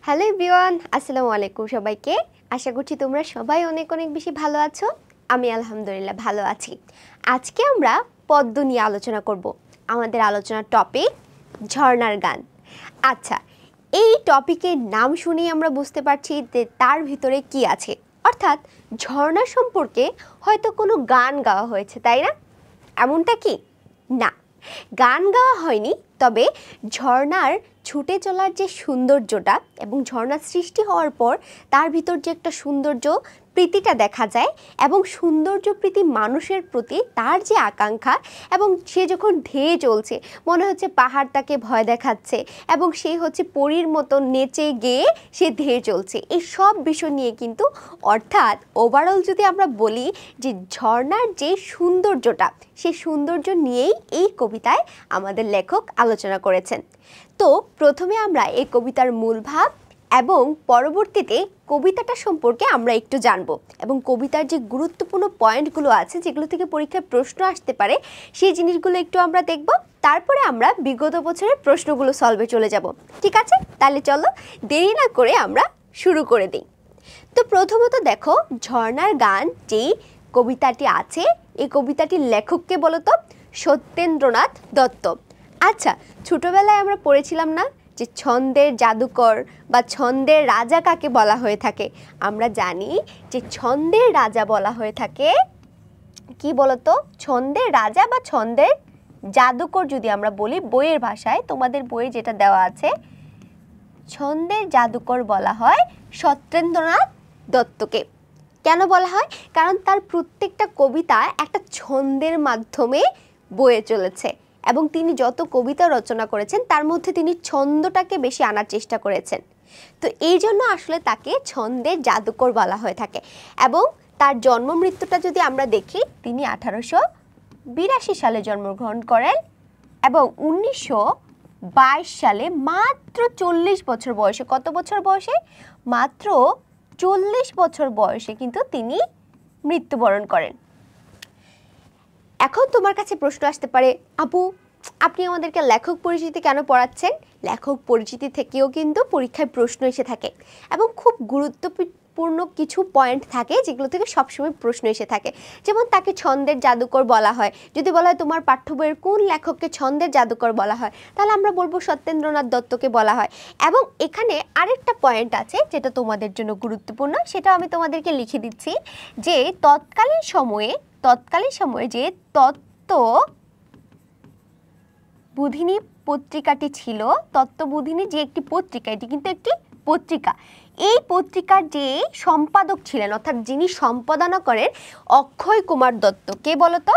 Hello everyone, আসসালামু আলাইকুম সবাইকে। আশা করছি তোমরা সবাই অনেক অনেক বেশি ভালো আছো। আমি আলহামদুলিল্লাহ ভালো আছি। আজকে আমরা পদ্ম নিয়ে আলোচনা করব। আমাদের আলোচনার টপিক ঝর্ণার গান। আচ্ছা, এই টপিকের নাম শুনেই আমরা বুঝতে পারছি যে তার ভিতরে কি আছে, অর্থাৎ ঝর্ণা সম্পর্কে হয়তো কোনো গান গাওয়া হয়েছে, তাই না? এমনটা কি না, গান গাওয়া হয়নি, তবে ঝর্ণার ছুটে চলার যে সৌন্দর্যটা এবং ঝর্ণার সৃষ্টি হওয়ার পর তার ভিতর যে একটা সৌন্দর্য প্রীতিটা দেখা যায় এবং সৌন্দর্য প্রীতি মানুষের প্রতি তার যে আকাঙ্ক্ষা এবং সে যখন ধেয়ে চলছে মনে হচ্ছে পাহাড় তাকে ভয় দেখাচ্ছে এবং সে হচ্ছে পরীর মতো নেচে গেয়ে সে ধেয়ে চলছে, এই সব বিষয় নিয়ে কিন্তু অর্থাৎ ওভারঅল যদি আমরা বলি যে ঝর্ণার যে সৌন্দর্যটা সেই সৌন্দর্য নিয়েই এই কবিতায় আমাদের লেখক আলোচনা করেছেন। তো প্রথমে আমরা এই কবিতার মূল ভাব এবং পরবর্তীতে কবিতাটা সম্পর্কে আমরা একটু জানব এবং কবিতার যে গুরুত্বপূর্ণ পয়েন্টগুলো আছে যেগুলো থেকে পরীক্ষায় প্রশ্ন আসতে পারে সেই জিনিসগুলো একটু আমরা দেখব। তারপরে আমরা বিগত বছরের প্রশ্নগুলো সলভে চলে যাব। ঠিক আছে, তাহলে চলো দেরি না করে আমরা শুরু করে দিই। তো প্রথমত দেখো, ঝর্ণার গান যেই কবিতাটি আছে এই কবিতাটির লেখককে বলো তো? সত্যেন্দ্রনাথ দত্ত। আচ্ছা, ছোটবেলায় আমরা পড়েছিলাম না যে ছন্দের জাদুকর বা ছন্দের রাজা কাকে বলা হয়ে থাকে? আমরা জানি যে ছন্দের রাজা বলা হয়ে থাকে কি বলতো? ছন্দের রাজা বা ছন্দের জাদুকর যদি আমরা বলি বইয়ের ভাষায়, তোমাদের বইয়ে যেটা দেওয়া আছে, ছন্দের জাদুকর বলা হয় সত্যেন্দ্রনাথ দত্তকে। কেন বলা হয়? কারণ তার প্রত্যেকটা কবিতা একটা ছন্দের মাধ্যমে বয়ে চলেছে এবং তিনি যত কবিতা রচনা করেছেন তার মধ্যে তিনি ছন্দটাকে বেশি আনার চেষ্টা করেছেন। তো এই জন্য আসলে তাকে ছন্দের জাদুকর বলা হয়ে থাকে। এবং তার জন্ম মৃত্যুটা যদি আমরা দেখি, তিনি 1882 সালে জন্মগ্রহণ করেন এবং 1922 সালে মাত্র 40 বছর বয়সে, কত বছর বয়সে? মাত্র 40 বছর বয়সে কিন্তু তিনি মৃত্যুবরণ করেন। এখন তোমার কাছে প্রশ্ন আসতে পারে, আপু আপনি আমাদেরকে লেখক পরিচিতি কেন পড়াচ্ছেন? লেখক পরিচিতি থেকেও কিন্তু পরীক্ষায় প্রশ্ন এসে থাকে এবং খুব গুরুত্বপূর্ণ কিছু পয়েন্ট থাকে যেগুলো থেকে সবসময় প্রশ্ন এসে থাকে। যেমন তাকে ছন্দের জাদুকর বলা হয়। যদি বলা হয় তোমার পাঠ্য বইয়ের কোন লেখককে ছন্দের জাদুকর বলা হয়, তাহলে আমরা বলবো সত্যেন্দ্রনাথ দত্তকে বলা হয়। এবং এখানে আরেকটা পয়েন্ট আছে যেটা তোমাদের জন্য গুরুত্বপূর্ণ, সেটা আমি তোমাদেরকে লিখে দিচ্ছি যে তৎকালীন সময়ে যে তত্ত্ববোধিনী পত্রিকাটি ছিল, তত্ত্ববোধিনী যে একটি পত্রিকা, এটি কিন্তু একটি পত্রিকা, এই পত্রিকার যে সম্পাদক ছিলেন অর্থাৎ যিনি সম্পাদনা করেন অক্ষয় কুমার দত্ত। কে বলতো?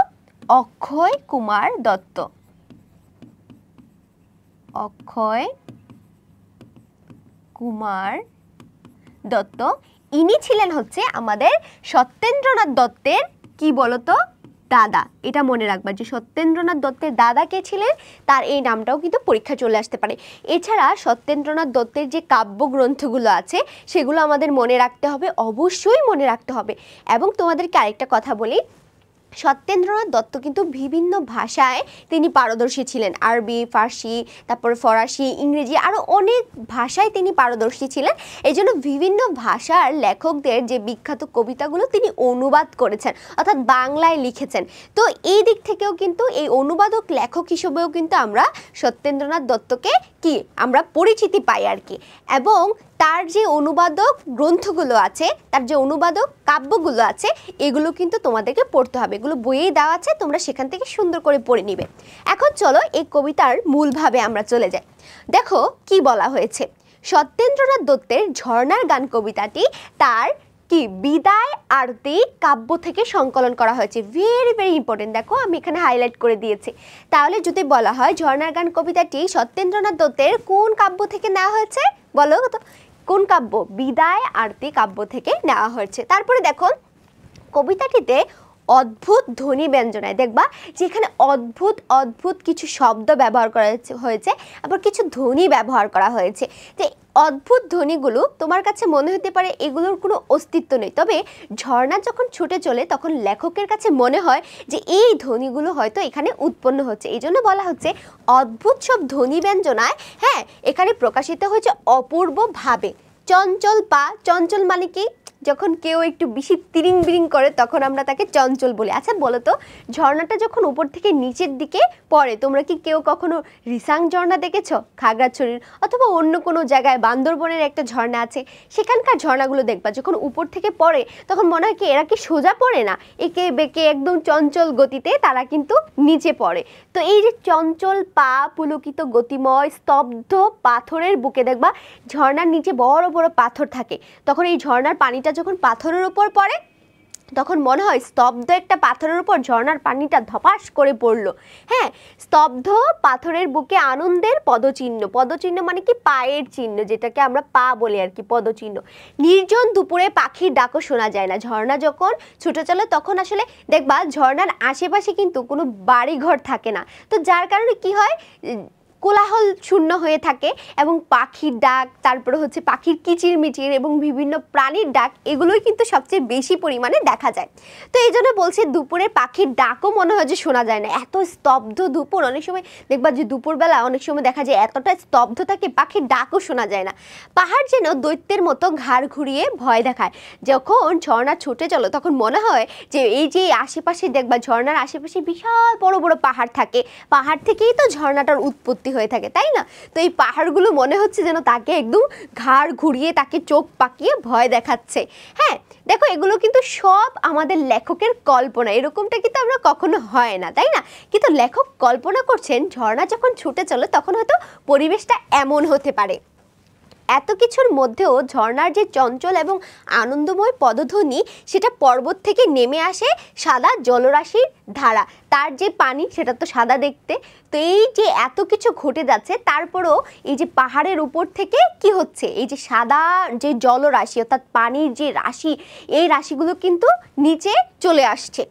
অক্ষয় কুমার দত্ত। অক্ষয় কুমার দত্ত ইনি ছিলেন হচ্ছে আমাদের সত্যেন্দ্রনাথ দত্তের কি বলতো? দাদা। এটা মনে রাখবা যে সত্যেন্দ্রনাথ দত্তের দাদা কে ছিলেন, তার এই নামটাও কিন্তু পরীক্ষা চলে আসতে পারে। এছাড়া সত্যেন্দ্রনাথ দত্তের যে কাব্যগ্রন্থগুলো আছে সেগুলো আমাদের মনে রাখতে হবে, অবশ্যই মনে রাখতে হবে। এবং তোমাদেরকে আরেকটা কথা বলি, সত্যেন্দ্রনাথ দত্ত কিন্তু বিভিন্ন ভাষায় তিনি পারদর্শী ছিলেন। আরবি, ফার্সি, তারপর ফরাসি, ইংরেজি, আরও অনেক ভাষায় তিনি পারদর্শী ছিলেন। এই জন্য বিভিন্ন ভাষার লেখকদের যে বিখ্যাত কবিতাগুলো তিনি অনুবাদ করেছেন অর্থাৎ বাংলায় লিখেছেন। তো এই দিক থেকেও কিন্তু এই অনুবাদক লেখক হিসেবেও কিন্তু আমরা সত্যেন্দ্রনাথ দত্তকে কি আমরা পরিচিতি পাই আর কি। এবং তার যে অনুবাদক গ্রন্থগুলো আছে, তার যে অনুবাদক কাব্যগুলো আছে, এগুলো কিন্তু তোমাদেরকে পড়তে হবে। এগুলো বইয়েই দেওয়া আছে, তোমরা সেখান থেকে সুন্দর করে পড়ে নিবে। এখন চলো এই কবিতার মূলভাবে আমরা চলে যাই। দেখো কি বলা হয়েছে। সত্যেন্দ্রনাথ দত্তের ঝর্ণার গান কবিতাটি তার কি বিদায় আরতি কাব্য থেকে সংকলন করা হয়েছে। ভেরি ভেরি ইম্পর্টেন্ট, দেখো আমি এখানে হাইলাইট করে দিয়েছি। তাহলে যদি বলা হয় ঝর্ণার গান কবিতাটি সত্যেন্দ্রনাথ দত্তের কোন কাব্য থেকে নেওয়া হয়েছে, বলো তো কোন কাব্য? বিদায় আরতি কাব্য থেকে নেওয়া হয়েছে। তারপরে দেখো কবিতাটিতে অদ্ভুত ধ্বনি ব্যঞ্জনায় দেখবা যেখানে অদ্ভুত অদ্ভুত কিছু শব্দ ব্যবহার করা হয়েছে, আবার কিছু ধ্বনি ব্যবহার করা হয়েছে। তো অদ্ভুত ধ্বনিগুলো তোমার কাছে মনে হতে পারে এগুলোর কোনো অস্তিত্ব নেই, তবে ঝর্ণা যখন ছুটে চলে তখন লেখকের কাছে মনে হয় যে এই ধ্বনিগুলো হয়তো এখানে উৎপন্ন হচ্ছে, এই জন্য বলা হচ্ছে অদ্ভুত সব ধ্বনি ব্যঞ্জনায় হ্যাঁ এখানে প্রকাশিত হয়েছে অপূর্বভাবে। চঞ্চল পা, চঞ্চল মানে কি? যখন কেউ একটু বেশি তিরিং বিরিং করে তখন আমরা তাকে চঞ্চল বলি। আচ্ছা বলো তো, ঝর্ণাটা যখন উপর থেকে নিচের দিকে পড়ে, তোমরা কি কেউ কখনো রিসাং ঝর্ণা দেখেছো? খাগড়াছড়ির অথবা অন্য কোনো জায়গায় বান্দরবনের একটা ঝর্ণা আছে, সেখানকার ঝর্ণাগুলো দেখবা যখন উপর থেকে পড়ে তখন মনে হয় কি এরা কি সোজা পড়ে না, একে বেঁকে একদম চঞ্চল গতিতে তারা কিন্তু নিচে পড়ে। তো এই যে চঞ্চল পা, পুলকিত গতিময় স্তব্ধ পাথরের বুকে দেখবা ঝর্ণার নিচে বড় বড় পাথর থাকে, তখন এই ঝর্ণার পানিটা যখন পাথরের উপর পড়ে তখন মনে হয় স্তব্ধ একটা পাথরের উপর ঝর্ণার পানিটা ধপাস করে পড়লো। হ্যাঁ, স্তব্ধ পাথরের বুকে আনন্দের পদচিহ্ন, পদচিহ্ন মানে কি পায়ের চিহ্ন, যেটাকে আমরা পা বলি আর কি, পদচিহ্ন। নির্জন দুপুরে পাখির ডাকও শোনা যায় না। ঝর্ণা যখন ছুটে চলে তখন আসলে দেখবা ঝর্ণার আশেপাশে কিন্তু কোনো বাড়িঘর থাকে না, তো যার কারণে কি হয় কোলাহল শূন্য হয়ে থাকে এবং পাখির ডাক, তারপরে হচ্ছে পাখির কিচিরমিচির এবং বিভিন্ন প্রাণীর ডাক, এগুলোই কিন্তু সবচেয়ে বেশি পরিমাণে দেখা যায়। তো এই জন্য বলছে দুপুরে পাখির ডাকও মনে হয় যে শোনা যায় না, এত স্তব্ধ দুপুর। অনেক সময় দেখবা যে দুপুরবেলা অনেক সময় দেখা যায় এতটা স্তব্ধ থাকে পাখির ডাকও শোনা যায় না। পাহাড় যেন দৈত্যের মতো ঘাড় ঘুরিয়ে ভয় দেখায়। যখন ঝর্ণা ছুটে চলো তখন মনে হয় যে এই যে আশেপাশে দেখবা ঝর্ণার আশেপাশে বিশাল বড় বড় পাহাড় থাকে, পাহাড় থেকেই তো ঝর্ণাটার উৎপত্তি হয়ে থাকে, তাই না? তো এই পাহাড়গুলো মনে হচ্ছে যেন তাকে একদম ঘাড় ঘুরিয়ে তাকে চোখ পাকিয়ে ভয় দেখাচ্ছে। হ্যাঁ দেখো, এগুলো কিন্তু সব আমাদের লেখকের কল্পনা, এরকমটা কিন্তু আমরা কখনো হয় না, তাই না? কিন্তু লেখক কল্পনা করছেন ঝর্ণা যখন ছুটে চলে তখন হয়তো পরিবেশটা এমন হতে পারে। এত কিছুর মধ্যেও ঝর্ণার যে চঞ্চল এবং আনন্দময় পদধ্বনি সেটা পর্বত থেকে নেমে আসে সাদা জলরাশির ধারা, তার যে পানি সেটা তো সাদা দেখতে। তো এই যে এত কিছু ঘটে যাচ্ছে তারপরেও এই যে পাহাড়ের উপর থেকে কি হচ্ছে, এই যে সাদা যে জলরাশি অর্থাৎ পানির যে রাশি, এই রাশিগুলো কিন্তু নিচে চলে আসছে।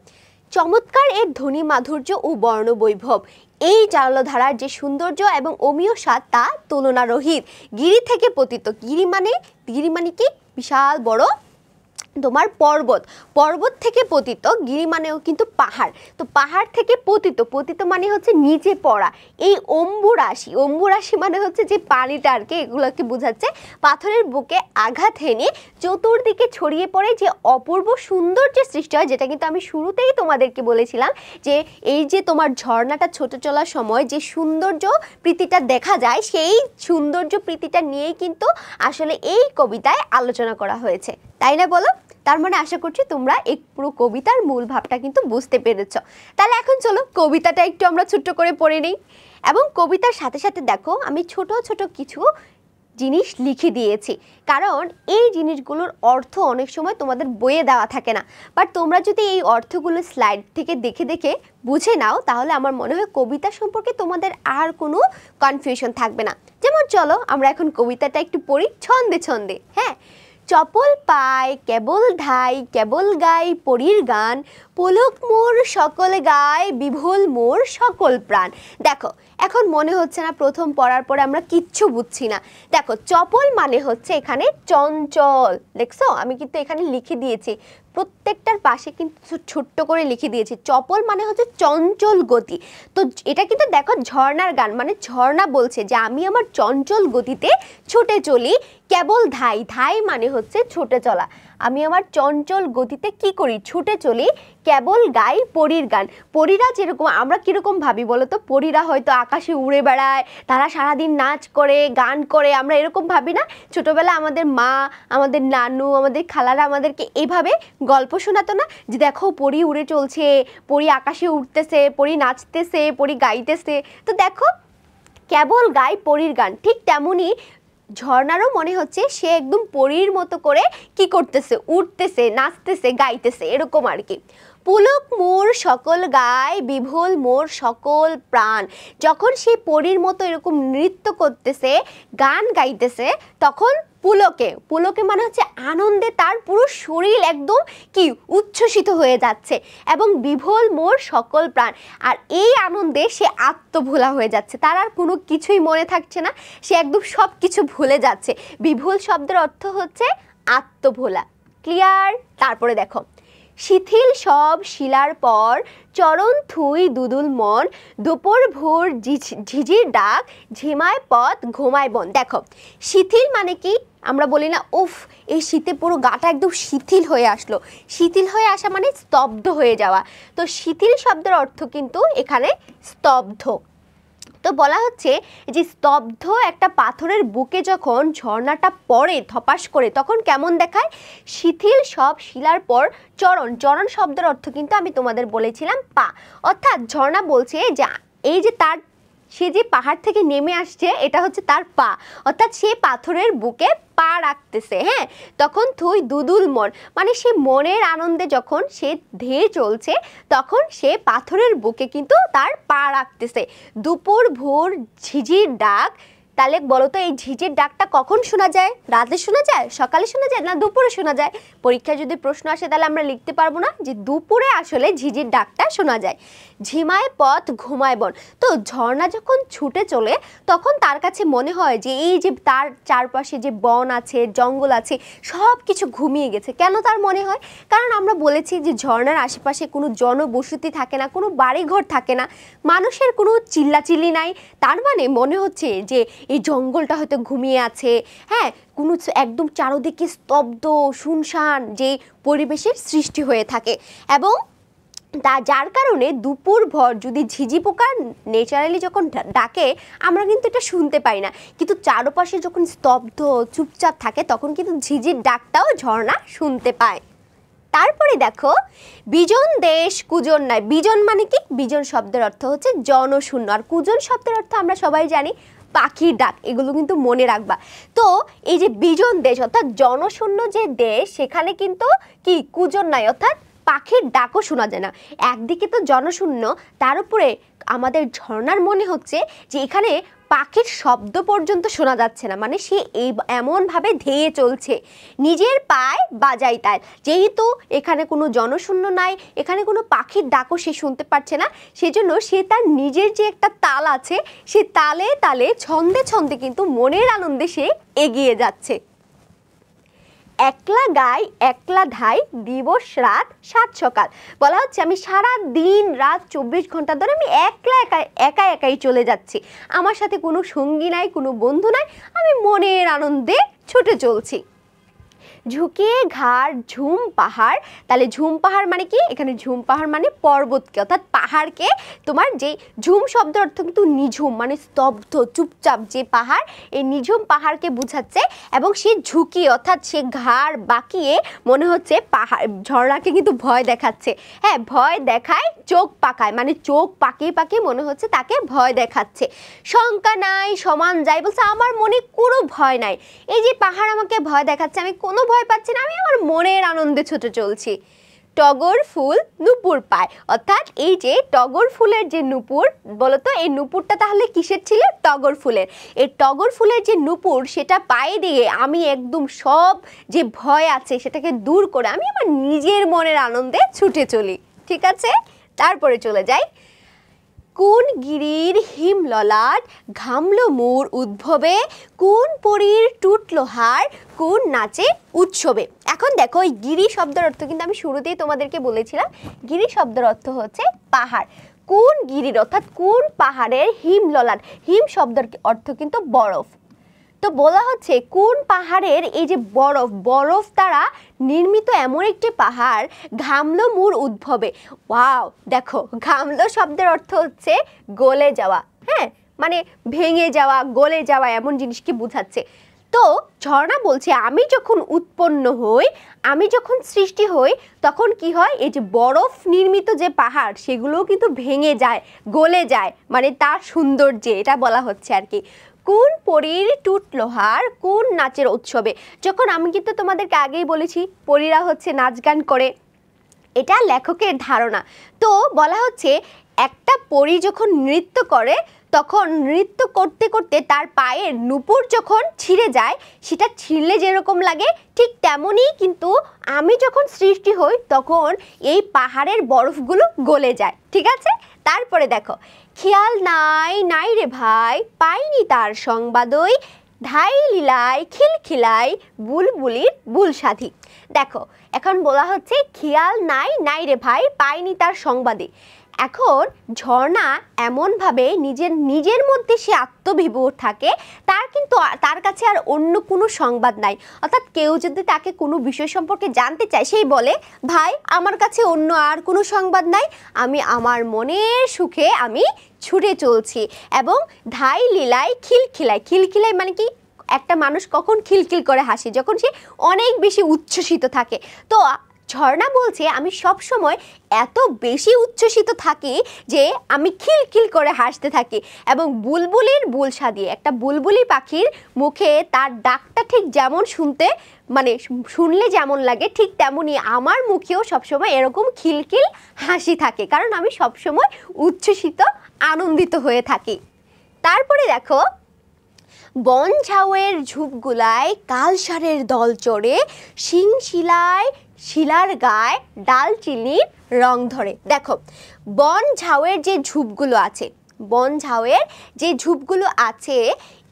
চমৎকার এর ধ্বনি মাধুর্য ও বর্ণবৈভব, এই জলধারার যে সৌন্দর্য এবং অমীয় স্বাদ তা তুলনারহিত। গিরি থেকে পতিত, গিরি মানে কি বিশাল বড় তোমার পর্বত, পর্বত থেকে পতিত, গিরি মানেও কিন্তু পাহাড়, তো পাহাড় থেকে পতিত, পতিত মানে হচ্ছে নিচে পড়া। এই অম্বুরাশি মানে হচ্ছে যে পানিটা আর কি, এগুলোকে বোঝাচ্ছে। পাথরের বুকে আঘাত হেনে চতুর্দিকে ছড়িয়ে পড়ে যে অপূর্ব সৌন্দর্যের সৃষ্টি হয়, যেটা কিন্তু আমি শুরুতেই তোমাদেরকে বলেছিলাম যে এই যে তোমার ঝর্ণাটা ছোটে চলার সময় যে সৌন্দর্য প্রীতিটা দেখা যায়, সেই সৌন্দর্য প্রীতিটা নিয়েই কিন্তু আসলে এই কবিতায় আলোচনা করা হয়েছে, তাই না বলো? তার মানে আশা করছি তোমরা এই পুরো কবিতার মূল ভাবটা কিন্তু বুঝতে পেরেছ। তাহলে এখন চলো কবিতাটা একটু আমরা ছোট্ট করে পড়ে নিই, এবং কবিতার সাথে সাথে দেখো আমি ছোট ছোট কিছু জিনিস লিখে দিয়েছি, কারণ এই জিনিসগুলোর অর্থ অনেক সময় তোমাদের বইয়ে দেওয়া থাকে না, বাট তোমরা যদি এই অর্থগুলো স্লাইড থেকে দেখে দেখে বুঝে নাও তাহলে আমার মনে হয় কবিতা সম্পর্কে তোমাদের আর কোনো কনফিউশন থাকবে না। যেমন চলো আমরা এখন কবিতাটা একটু পড়ি ছন্দে ছন্দে। হ্যাঁ, চপল পায় কেবল ধাই, কেবল গাই পরীর গান, পুলক মোর সকল গায়, বিভোল মোর সকল প্রাণ। দেখো এখন মনে হচ্ছে না প্রথম পড়ার পরে আমরা কিচ্ছু বুঝছি না। দেখো চপল মানে হচ্ছে এখানে চঞ্চল, দেখছো আমি কিন্তু এখানে লিখে দিয়েছি, প্রত্যেকটার পাশে কিন্তু ছোট্ট করে লিখে দিয়েছি। চপল মানে হচ্ছে চঞ্চল গতি, তো এটা কিন্তু দেখো ঝর্ণার গান, মানে ঝর্ণা বলছে যে আমি আমার চঞ্চল গতিতে ছুটে চলি। কেবল ধাই, ধাই মানে হচ্ছে ছুটে চলা, আমি আমার চঞ্চল গতিতে কি করি, ছুটে চলি। কেবল গাই পরীর গান, পরীরা যেরকম আমরা কীরকম ভাবি বলো তো, পরীরা হয়তো আকাশে উড়ে বেড়ায়, তারা সারাদিন নাচ করে গান করে, আমরা এরকম ভাবি না? ছোটোবেলা আমাদের মা, আমাদের নানু, আমাদের খালারা আমাদেরকে এইভাবে গল্প শোনাতো না, যে দেখো পরী উড়ে চলছে, পরী আকাশে উঠতেছে, পরী নাচতেছে, পরী গাইতেছে। তো দেখো কেবল গাই পরীর গান, ঠিক তেমনই ঝর্ণারও মনে হচ্ছে সে একদম পরীর মতো করে কি করতেছে, উঠতেছে, নাচতেছে, গাইতেছে, এরকম আর কি। পুলক মোর সকল গায়, বিভোল মোর সকল প্রাণ, যখন সে পরীর মতো এরকম নৃত্য করতেছে, গান গাইতেছে, তখন পুলকে, পুলকে মানে হচ্ছে আনন্দে তার পুরো শরীর একদম কি উচ্ছ্বসিত হয়ে যাচ্ছে এবং বিভোল মোর সকল প্রাণ, আর এই আনন্দে সে আত্মভোলা হয়ে যাচ্ছে, তার আর কোনো কিছুই মনে থাকছে না, সে একদম সব কিছু ভুলে যাচ্ছে। বিভোল শব্দের অর্থ হচ্ছে আত্মভোলা। ক্লিয়ার? তারপরে দেখো, শিথিল সব শিলার পর চরণ থুই দুদুল মন, দুপুর ভোর ঝিঝির ডাক, ঝিমায় পথ ঘুমায় বন। দেখো, শিথিল মানে কি, আমরা বলি না উফ এই শীতে পুরো গাটা একদম শিথিল হয়ে আসলো, শিথিল হয়ে আসা মানে স্তব্ধ হয়ে যাওয়া। তো শিথিল শব্দের অর্থ কিন্তু এখানে স্তব্ধ। তো বলা হচ্ছে যে স্তব্ধ একটা পাথরের বুকে যখন ঝর্ণাটা পড়ে ধপাস করে তখন কেমন দেখায়? শিথিল সব শিলার পর চরণ, চরণ শব্দের অর্থ কিন্তু আমি তোমাদের বলেছিলাম পা, অর্থাৎ ঝর্ণা বলছে যে এই যে তার সে যে পাহাড় থেকে নেমে আসছে এটা হচ্ছে তার পা, অর্থাৎ সে পাথরের বুকে পা রাখতেছে। হ্যাঁ, তখন থুই দুদুল মন মানে সে মনের আনন্দে যখন সে ধেয়ে চলছে তখন সে পাথরের বুকে কিন্তু তার পা রাখতেছে। দুপুর ভোর ঝিঝির ডাক, তাহলে বলো তো এই ঝিঝির ডাকটা কখন শোনা যায়? রাতে শোনা যায়, সকালে শোনা যায়, না দুপুরে শোনা যায়? পরীক্ষায় যদি প্রশ্ন আসে তাহলে আমরা লিখতে পারবো না যে দুপুরে আসলে ঝিঝির ডাকটা শোনা যায়। ঝিমায় পথ ঘুমায় বন, তো ঝর্ণা যখন ছুটে চলে তখন তার কাছে মনে হয় যে এই যে তার চারপাশে যে বন আছে জঙ্গল আছে সব কিছু ঘুমিয়ে গেছে। কেন তার মনে হয়? কারণ আমরা বলেছি যে ঝর্ণার আশেপাশে কোনো জনবসতি থাকে না, কোনো বাড়িঘর থাকে না, মানুষের কোনো চিল্লাচিল্লি নাই, তার মানে মনে হচ্ছে যে এই জঙ্গলটা হয়তো ঘুমিয়ে আছে। হ্যাঁ, কোনো একদম চারদিকে স্তব্ধ শুনশান যে পরিবেশের সৃষ্টি হয়ে থাকে, এবং যার কারণে দুপুর ভর যদি ঝিঝি পোকা ন্যাচারালি যখন ডাকে আমরা কিন্তু এটা শুনতে পাই না, কিন্তু চারপাশে যখন স্তব্ধ চুপচাপ থাকে তখন কিন্তু ঝিঝির ডাকটাও ঝর্ণা শুনতে পায়। তারপরে দেখো, বিজন দেশ কুজন নাই, বিজন মানে কি? বিজন শব্দের অর্থ হচ্ছে জনশূন্য, আর কুজন শব্দের অর্থ আমরা সবাই জানি পাখির ডাক, এগুলো কিন্তু মনে রাখবা। তো এই যে বিজন দেশ অর্থাৎ জনশূন্য যে দেশ সেখানে কিন্তু কি কুজন নাই, অর্থাৎ পাখির ডাকও শোনা যায় না। একদিকে তো জনশূন্য, তার উপরে আমাদের ঝর্ণার মনে হচ্ছে যে এখানে পাখির শব্দ পর্যন্ত শোনা যাচ্ছে না, মানে সে এই এমনভাবে ধেয়ে চলছে নিজের পায় বাজাই তাই। যেহেতু এখানে কোনো জনশূন্য নাই, এখানে কোনো পাখির ডাকও সে শুনতে পারছে না, সেজন্য সে তার নিজের যে একটা তাল আছে সে তালে তালে ছন্দে ছন্দে কিন্তু মনের আনন্দে সে এগিয়ে যাচ্ছে। একলা গাই একলা ধাই দিবস রাত সাত সকাল, বলা হচ্ছে আমি সারা দিন রাত 24 ঘন্টা ধরে আমি একা একাই চলে যাচ্ছি, আমার সাথে কোনো সঙ্গী নাই, কোনো বন্ধু নাই, আমি মনের আনন্দে ছুটে চলছি। ঝুঁকিয়ে ঘাড় ঝুম পাহাড়, তাহলে ঝুম পাহাড় মানে কি? এখানে ঝুম পাহাড় মানে পর্বতকে, অর্থাৎ পাহাড়কে, তোমার যে ঝুম শব্দের অর্থ কিন্তু নিঝুম মানে স্তব্ধ চুপচাপ যে পাহাড়, এই নিঝুম পাহাড়কে বুঝাচ্ছে। এবং সে ঝুঁকি অর্থাৎ সে ঘাড় বাঁকিয়ে মনে হচ্ছে পাহাড় ঝর্ণাকে কিন্তু ভয় দেখাচ্ছে। হ্যাঁ, ভয় দেখায় চোখ পাকায়, মানে চোখ পাকিয়ে পাকিয়ে মনে হচ্ছে তাকে ভয় দেখাচ্ছে। শঙ্কা নাই সমান যায়, বলছে আমার মনে কোনো ভয় নাই, এই যে পাহাড় আমাকে ভয় দেখাচ্ছে আমি কোনো ভয় পাচ্ছি না, আমি আমার মনের আনন্দে ছুটে চলছি। টগর ফুল নূপুর পায়, অর্থাৎ এই যে টগর ফুলের যে নূপুর, বলতো এই নূপুরটা তাহলে কিসের ছিল? টগর ফুলের। এই টগর ফুলের যে নূপুর সেটা পায়ে দিয়ে আমি একদম সব যে ভয় আছে সেটাকে দূর করে আমি আমার নিজের মনের আনন্দে ছুটে চলি। ঠিক আছে, তারপরে চলে যাই। কোন গিরির হিম ললাট ঘামলো মোর উদ্ভবে, কোন পরীর টুটলো হাড় কোন নাচে উৎসবে। এখন দেখো এই গিরি শব্দের অর্থ কিন্তু আমি শুরুতেই তোমাদেরকে বলেছিলাম, গিরি শব্দের অর্থ হচ্ছে পাহাড়। কোন গিরির অর্থাৎ কোন পাহাড়ের হিম ললাট, হিম শব্দের অর্থ কিন্তু বরফ। তো বলা হচ্ছে কোন পাহাড়ের এই যে বরফ, বরফ দ্বারা নির্মিত এমন একটি পাহাড় ঘামলো মোর উদ্ভবে। ওয়াও, দেখো ঘামলো শব্দের অর্থ হচ্ছে গলে যাওয়া, হ্যাঁ মানে ভেঙে যাওয়া গলে যাওয়া এমন জিনিসকে বোঝাচ্ছে। তো ঝর্ণা বলছে আমি যখন উৎপন্ন হই, আমি যখন সৃষ্টি হই তখন কি হয়, এই যে বরফ নির্মিত যে পাহাড় সেগুলোও কিন্তু ভেঙে যায় গলে যায়, মানে তার সৌন্দর্যে এটা বলা হচ্ছে আর কি। কোন পরীর টুটলো হাড় কোন নাচের উৎসবে, যখন আমি কিন্তু তোমাদেরকে আগেই বলেছি পরীরা হচ্ছে নাচ গান করে, এটা লেখকের ধারণা। তো বলা হচ্ছে একটা পরী যখন নৃত্য করে তখন নৃত্য করতে করতে তার পায়ের নুপুর যখন ছিঁড়ে যায়, সেটা ছিঁড়লে যেরকম লাগে ঠিক তেমনই কিন্তু আমি যখন সৃষ্টি হই তখন এই পাহাড়ের বরফগুলো গলে যায়। ঠিক আছে, তারপরে দেখো, খেয়াল নাই নাই রে ভাই, পাইনি তার সংবাদই, ধাই লীলায় খিলখিলাই বুলবুলির বুলসাধি। দেখো, এখন বলা হচ্ছে খেয়াল নাই নাই রে ভাই, পাইনি তার সংবাদে। এখন ঝর্ণা এমনভাবে নিজের মধ্যে সে আত্মবিভোর থাকে, তার কাছে আর অন্য কোনো সংবাদ নাই। অর্থাৎ কেউ যদি তাকে কোনো বিষয় সম্পর্কে জানতে চায়, সেই বলে ভাই আমার কাছে অন্য আর কোনো সংবাদ নাই, আমি আমার মনের সুখে আমি ছুটে চলছি। এবং ধাই লীলায় খিলখিলাই, খিলখিলাই মানে কি, একটা মানুষ কখন খিলখিল করে হাসে, যখন সে অনেক বেশি উচ্ছ্বসিত থাকে। তো ঝর্ণা বলছে আমি সব সময় এত বেশি উচ্ছ্বসিত থাকি যে আমি খিলখিল করে হাসতে থাকি। এবং বুলবুলির বুলসাধি, একটা বুলবুলি পাখির মুখে তার ডাকটা ঠিক যেমন শুনলে যেমন লাগে, ঠিক তেমনই আমার মুখেও সবসময় এরকম খিলখিল হাসি থাকে, কারণ আমি সবসময় উচ্ছ্বসিত আনন্দিত হয়ে থাকি। তারপরে দেখো, বন ঝাউয়ের ঝুপগুলায় কালসারের দল চড়ে, শিংশিলায় শিলার গায়ে ডালচিনির রং ধরে। দেখো, বন ঝাউয়ের যে ঝুপগুলো আছে, বন ঝাউয়ের যে ঝুপগুলো আছে,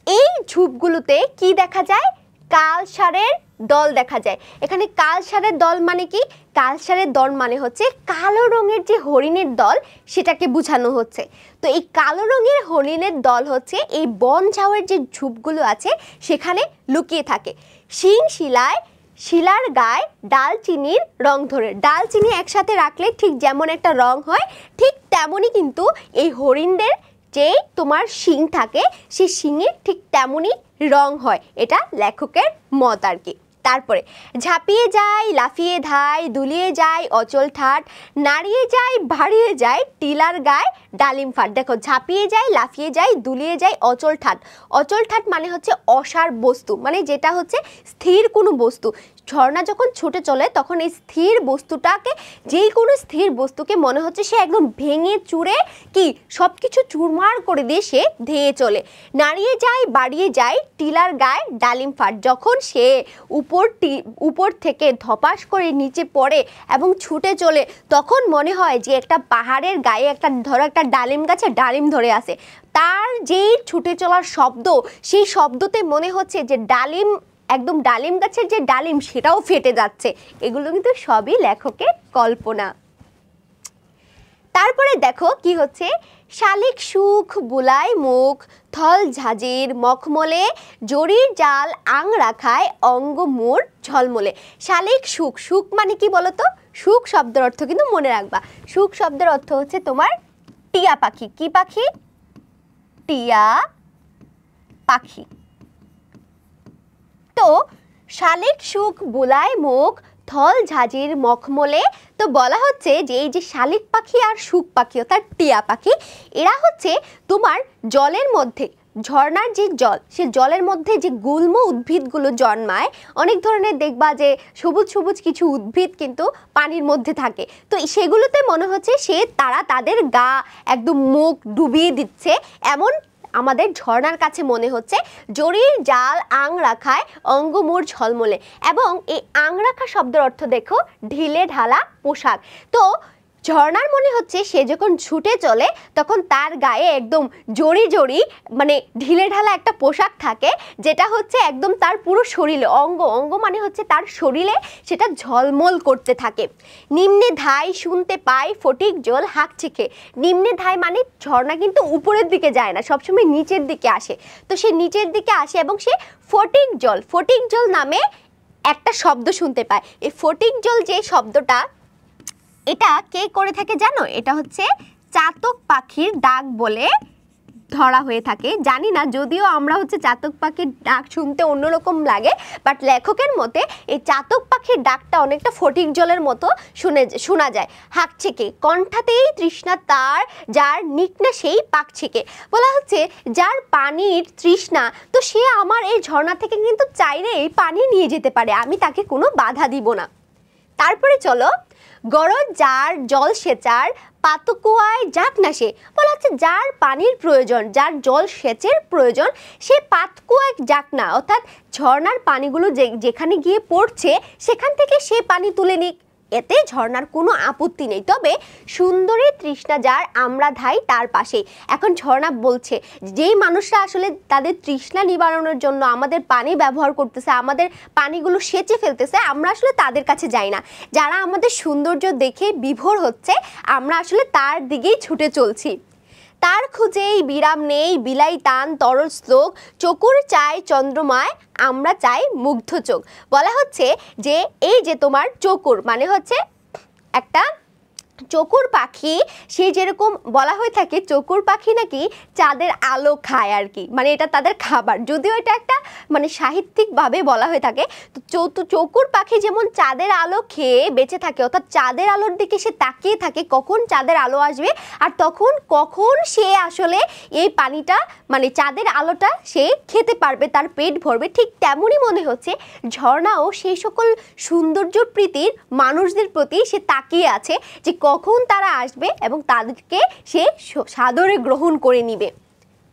এই ঝুপগুলোতে কি দেখা যায়, কালসারের দল দেখা যায়। এখানে কালসারের দল মানে কি, কালসারের দল মানে হচ্ছে কালো রঙের যে হরিণের দল, সেটাকে বোঝানো হচ্ছে। তো এই কালো রঙের হরিণের দল হচ্ছে এই বন ঝাউয়ের যে ঝুপগুলো আছে সেখানে লুকিয়ে থাকে। শিংশিলায় শিলার গায়ে ডালচিনির রং ধরে, ডালচিনি একসাথে রাখলে ঠিক যেমন একটা রং হয়, ঠিক তেমনই কিন্তু এই হরিণদের যে তোমার শিং থাকে, সেই শিংয়ের ঠিক তেমনই রং হয়। এটা লেখকের মত আর কি। তারপরে ঝাঁপিয়ে যায় লাফিয়ে ধায়, দুলিয়ে যায় অচল ঠাট, নাড়িয়ে যায় বাড়িয়ে যায় টিলার গায়ে ডালিম ফাট। দেখো, ঝাঁপিয়ে যায় লাফিয়ে যায় দুলিয়ে যায় অচল ঠাট। অচল ঠাট মানে হচ্ছে অসার বস্তু, মানে যেটা হচ্ছে স্থির কোনো বস্তু। ঝর্ণা যখন ছুটে চলে তখন এই স্থির বস্তুটাকে, যেই কোনো স্থির বস্তুকে মনে হচ্ছে সে একদম ভেঙে চুরে কি সব কিছু চুরমার করে দিয়ে সে ধেয়ে চলে। নাড়িয়ে যায় বাড়িয়ে যায় টিলার গায়ে ডালিম ফাট, যখন সে উপর থেকে ধপাস করে নিচে পড়ে এবং ছুটে চলে, তখন মনে হয় যে একটা পাহাড়ের গায়ে একটা ডালিম গাছে ডালিম ধরে আছে। তার যেই ছুটে চলার শব্দ, সেই শব্দতে মনে হচ্ছে যে একদম ডালিম গাছের যে ডালিম সেটাও ফেটে যাচ্ছে। এগুলো কিন্তু সবই লেখকের কল্পনা। তারপরে দেখো কি হচ্ছে, শালিক সুখ বুলায় মুখ, থল ঝাঁঝির মখমলে, জরির জাল আংরা খায় অঙ্গ মোর ঝলমলে। শালিক সুখ, সুখ মানে কি বলতো, সুখ শব্দের অর্থ কিন্তু মনে রাখবা, সুখ শব্দের অর্থ হচ্ছে তোমার টিয়া পাখি। কি পাখি? টিয়া পাখি। তো শালিক সুখ বুলায় মুখ, থল ঝাঁঝির মখমলে। তো বলা হচ্ছে যে এই যে শালিক পাখি আর সুখ পাখি অর্থাৎ টিয়া পাখি, এরা হচ্ছে তোমার জলের মধ্যে, ঝর্ণার যে জল, সে জলের মধ্যে যে গুল্ম উদ্ভিদগুলো জন্মায়, অনেক ধরনের দেখবা যে সবুজ সবুজ কিছু উদ্ভিদ কিন্তু পানির মধ্যে থাকে। তো সেগুলোতে মনে হচ্ছে তারা তাদের গা একদম মুখ ডুবিয়ে দিচ্ছে, এমন আমাদের ঝর্ণার কাছে মনে হচ্ছে। জরির জাল আংরা খায় অঙ্গ মোর ঝলমলে। এবং এই আংরাখা শব্দের অর্থ দেখো ঢিলে ঢালা পোশাক। তো ঝর্ণার মনে হচ্ছে সে যখন ছুটে চলে তখন তার গায়ে একদম জড়ি জড়ি মানে ঢিলে ঢালা একটা পোশাক থাকে, যেটা হচ্ছে একদম তার পুরো শরীরে, অঙ্গ মানে হচ্ছে তার শরীরে সেটা ঝলমল করতে থাকে। নিম্নে ধাই শুনতে পাই ফটিক জল হাঁক ছেঁকে। নিম্নে ধাই মানে ঝর্ণা কিন্তু উপরের দিকে যায় না, সবসময় নিচের দিকে আসে। তো সে নিচের দিকে আসে এবং সে ফটিক জল নামে একটা শব্দ শুনতে পায়। এই ফটিক জল যে শব্দটা, এটা কে করে থাকে জানো? এটা হচ্ছে চাতক পাখির ডাক বলে ধরা হয়ে থাকে। জানি না, যদিও আমরা হচ্ছে চাতক পাখির ডাক শুনতে অন্যরকম লাগে, বাট লেখকের মতে এই চাতক পাখির ডাকটা অনেকটা ফটিক জলের মতো শোনা যায়। হাঁক ছেঁকে কণ্ঠাতেই তৃষ্ণা তার, যার নিকনা সেই পাক ছেঁকে। বলা হচ্ছে যার পানির তৃষ্ণা, তো সে আমার এই ঝর্ণা থেকে কিন্তু চাইলেই পানি নিয়ে যেতে পারে, আমি তাকে কোনো বাধা দিব না। তারপরে চলো, গরজ যার জল সেচার পাতকুয়ায় যাক না সে। বলা হচ্ছে যার পানির প্রয়োজন, যার জল সেচের প্রয়োজন, সে পাতকুয়ায় যাক না, অর্থাৎ ঝর্ণার পানিগুলো যেখানে গিয়ে পড়ছে সেখান থেকে সে পানি তুলে নিক, এতে ঝর্ণার কোনো আপত্তি নেই। তবে সুন্দরী তৃষ্ণা যার আমরা ধাই তার পাশেই। এখন ঝর্ণা বলছে যেই মানুষরা আসলে তাদের তৃষ্ণা নিবারণের জন্য আমাদের পানি ব্যবহার করতেছে, আমাদের পানিগুলো সেচে ফেলতেছে, আমরা আসলে তাদের কাছে যাই না। যারা আমাদের সৌন্দর্য দেখে বিভোর হচ্ছে, আমরা আসলে তার দিকেই ছুটে চলছি। তার খুঁজেই বিরাম নেই বিলাই টান তরল শ্লোক, চকুর চাই চন্দ্রমায় আমরা চাই মুগ্ধ চোখ। বলা হচ্ছে যে এই যে তোমার চকুর মানে হচ্ছে একটা চকুর পাখি, সে যেরকম বলা হয়ে থাকে চকুর পাখি নাকি চাঁদের আলো খায় আর কি, মানে এটা তাদের খাবার, যদিও এটা একটা মানে সাহিত্যিকভাবে বলা হয়ে থাকে। তো চকুর পাখি যেমন চাঁদের আলো খেয়ে বেঁচে থাকে, অর্থাৎ চাঁদের আলোর দিকে সে তাকিয়ে থাকে কখন চাঁদের আলো আসবে আর তখন কখন সে আসলে এই পানিটা মানে চাঁদের আলোটা সে খেতে পারবে, তার পেট ভরবে। ঠিক তেমনই মনে হচ্ছে ঝর্ণাও সেই সকল সৌন্দর্য প্রীতির মানুষদের প্রতি সে তাকিয়ে আছে যে কখন তারা আসবে এবং তাদেরকে সে সাদরে গ্রহণ করে নিবে।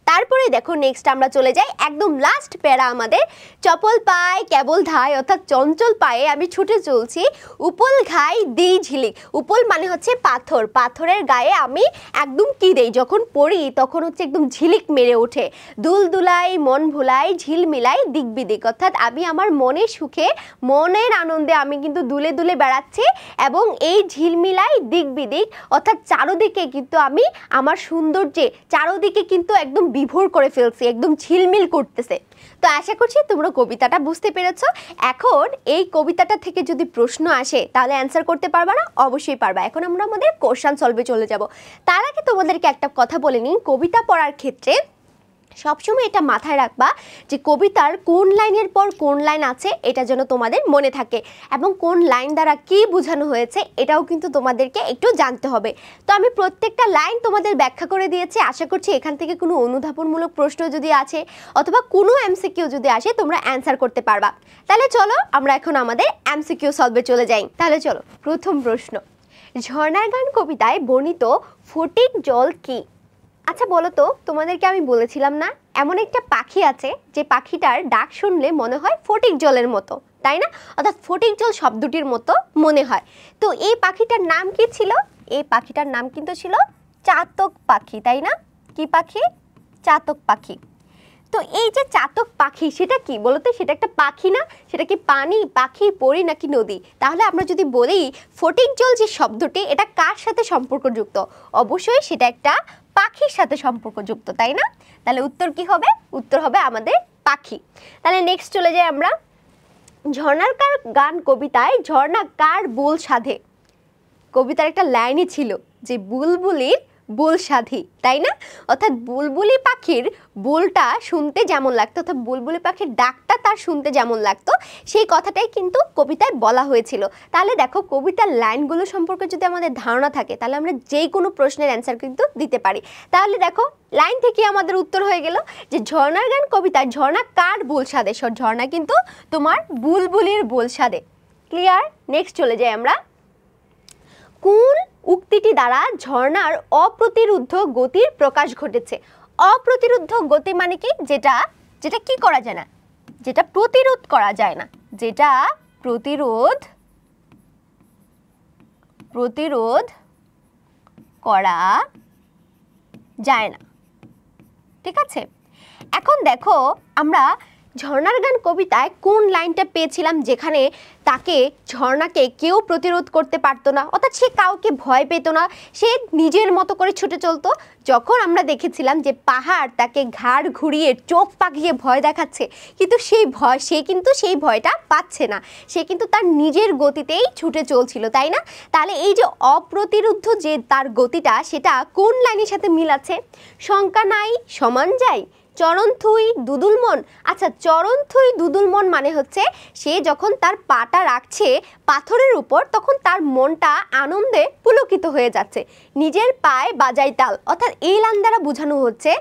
তারপরে দেখো নেক্সট আমরা চলে যাই একদম লাস্ট প্যারা আমাদের। চপল পায় কেবল ধায়, অর্থাৎ চঞ্চল পায়ে আমি ছুটে চলছি, উপল ঘাই দিই ঝিলিক। উপল মানে হচ্ছে পাথর, পাথরের গায়ে আমি একদম কি দেই, যখন পড়ি তখন হচ্ছে একদম ঝিলিক মেরে ওঠে। দুল দুলাই মন ভুলাই ঝিল মিলাই দিক বিদিক, অর্থাৎ আমি আমার মনের সুখে মনের আনন্দে আমি কিন্তু দুলে দুলে বেড়াচ্ছি এবং এই ঝিল মিলাই দিক বিদিক, অর্থাৎ চারোদিকে কিন্তু আমি আমার সৌন্দর্যে চারোদিকে কিন্তু একদম বিভোর করে ফেলছি, একদম ঝিলমিল করতেছে। তো আশা করছি তোমরা কবিতাটা বুঝতে পেরেছো। এখন এই কবিতাটা থেকে যদি প্রশ্ন আসে তাহলে অ্যান্সার করতে পারবা না? অবশ্যই পারবা। এখন আমরা আমাদের কোশ্চেন সলভে চলে যাব। তার আগে তোমাদেরকে একটা কথা বলে নিই, কবিতা পড়ার ক্ষেত্রে সবসময় এটা মাথায় রাখবা যে কবিতার কোন লাইনের পর কোন লাইন আছে এটা যেন তোমাদের মনে থাকে এবং কোন লাইন দ্বারা কি বোঝানো হয়েছে এটাও কিন্তু তোমাদেরকে একটু জানতে হবে। তো আমি প্রত্যেকটা লাইন তোমাদের ব্যাখ্যা করে দিয়েছি। আশা করছি এখান থেকে কোনো অনুধাবনমূলক প্রশ্ন যদি আছে অথবা কোনো এমসিকিউ যদি আসে তোমরা অ্যান্সার করতে পারবা। তাহলে চলো আমরা এখন আমাদের এমসিকিউ সলভে চলে যাই। তাহলে চলো প্রথম প্রশ্ন, ঝর্ণার গান কবিতায় বর্ণিত ফটিক জল কি? আচ্ছা বলো তো, তোমাদেরকে আমি বলেছিলাম না এমন একটা পাখি আছে যে পাখিটার ডাক শুনলে মনে হয় ফটিক জলের মতো, তাই না? অর্থাৎ ফটিক জল শব্দটির মতো মনে হয়। তো এই পাখিটার নাম কি ছিল? এই পাখিটার নাম কিন্তু ছিল চাতক পাখি, তাই না? কি পাখি? চাতক পাখি। তো এই যে চাতক পাখি সেটা কি বলতো? সেটা একটা পাখি না? সেটা কি পানি, পাখি, পরি নাকি নদী? তাহলে আমরা যদি বলি ফটিক জল যে শব্দটি এটা কার সাথে সম্পর্কযুক্ত? অবশ্যই সেটা একটা পাখির সাথে সম্পর্কযুক্ত, তাই না? তাহলে উত্তর কি হবে? উত্তর হবে আমাদের পাখি। তাহলে নেক্সট চলে যাই আমরা, ঝর্ণার গান কবিতায় ঝর্ণা কার বোল সাধে? কবিতার একটা লাইনই ছিল যে বুলবুলির বোল সাধি, তাই না? অর্থাৎ বুলবুলি পাখির বোলটা শুনতে যেমন লাগতো, অর্থাৎ বুলবুলি পাখির ডাকটা তার শুনতে যেমন লাগতো সেই কথাটাই কিন্তু কবিতায় বলা হয়েছিল। তাহলে দেখো কবিতার লাইনগুলো সম্পর্কে যদি আমাদের ধারণা থাকে তাহলে আমরা যে কোনো প্রশ্নের অ্যান্সার কিন্তু দিতে পারি। তাহলে দেখো লাইন থেকে আমাদের উত্তর হয়ে গেল যে ঝর্ণার গান কবিতায় ঝর্ণা কার বোল সাধে? ঝর্ণা কিন্তু তোমার বুলবুলির বোল সাধে। ক্লিয়ার? নেক্সট চলে যাই আমরা, কোন উক্তিটি দ্বারা ঝর্ণার অপ্রতিরুদ্ধ গতির প্রকাশ ঘটেছে? অপ্রতিরুদ্ধ গতি মানে কি? যেটা যেটা কি করা যায় না, যেটা প্রতিরোধ করা যায় না, যেটা প্রতিরোধ করা যায় না। ঠিক আছে, এখন দেখো আমরা ঝর্ণার গান কবিতায় কোন লাইনটা পেয়েছিলাম যেখানে তাকে ঝর্ণাকে কেউ প্রতিরোধ করতে পারতো না, অর্থাৎ সে কাউকে ভয় পেত না, সে নিজের মতো করে ছুটে চলতো। যখন আমরা দেখেছিলাম যে পাহাড় তাকে ঘাড় ঘুরিয়ে চোখ পাকিয়ে ভয় দেখাচ্ছে, কিন্তু সে কিন্তু সেই ভয়টা পাচ্ছে না, সে কিন্তু তার নিজের গতিতেই ছুটে চলছিল, তাই না? তাহলে এই যে অপ্রতিরোধ যে তার গতিটা সেটা কোন লাইনের সাথে মিল আছে? শঙ্কা নাই সমান যায় চরণ থুই দুদুল মন। আচ্ছা, চরণ থুই দুদুল মন মানে হচ্ছে সে যখন তার পাটা রাখছে পাথরের উপর তখন তার মনটা আনন্দে পুলকিত হয়ে যাচ্ছে, নিজের পায়ে বাজাই তাল। অর্থাৎ এই লাইন দ্বারা বোঝানো হচ্ছে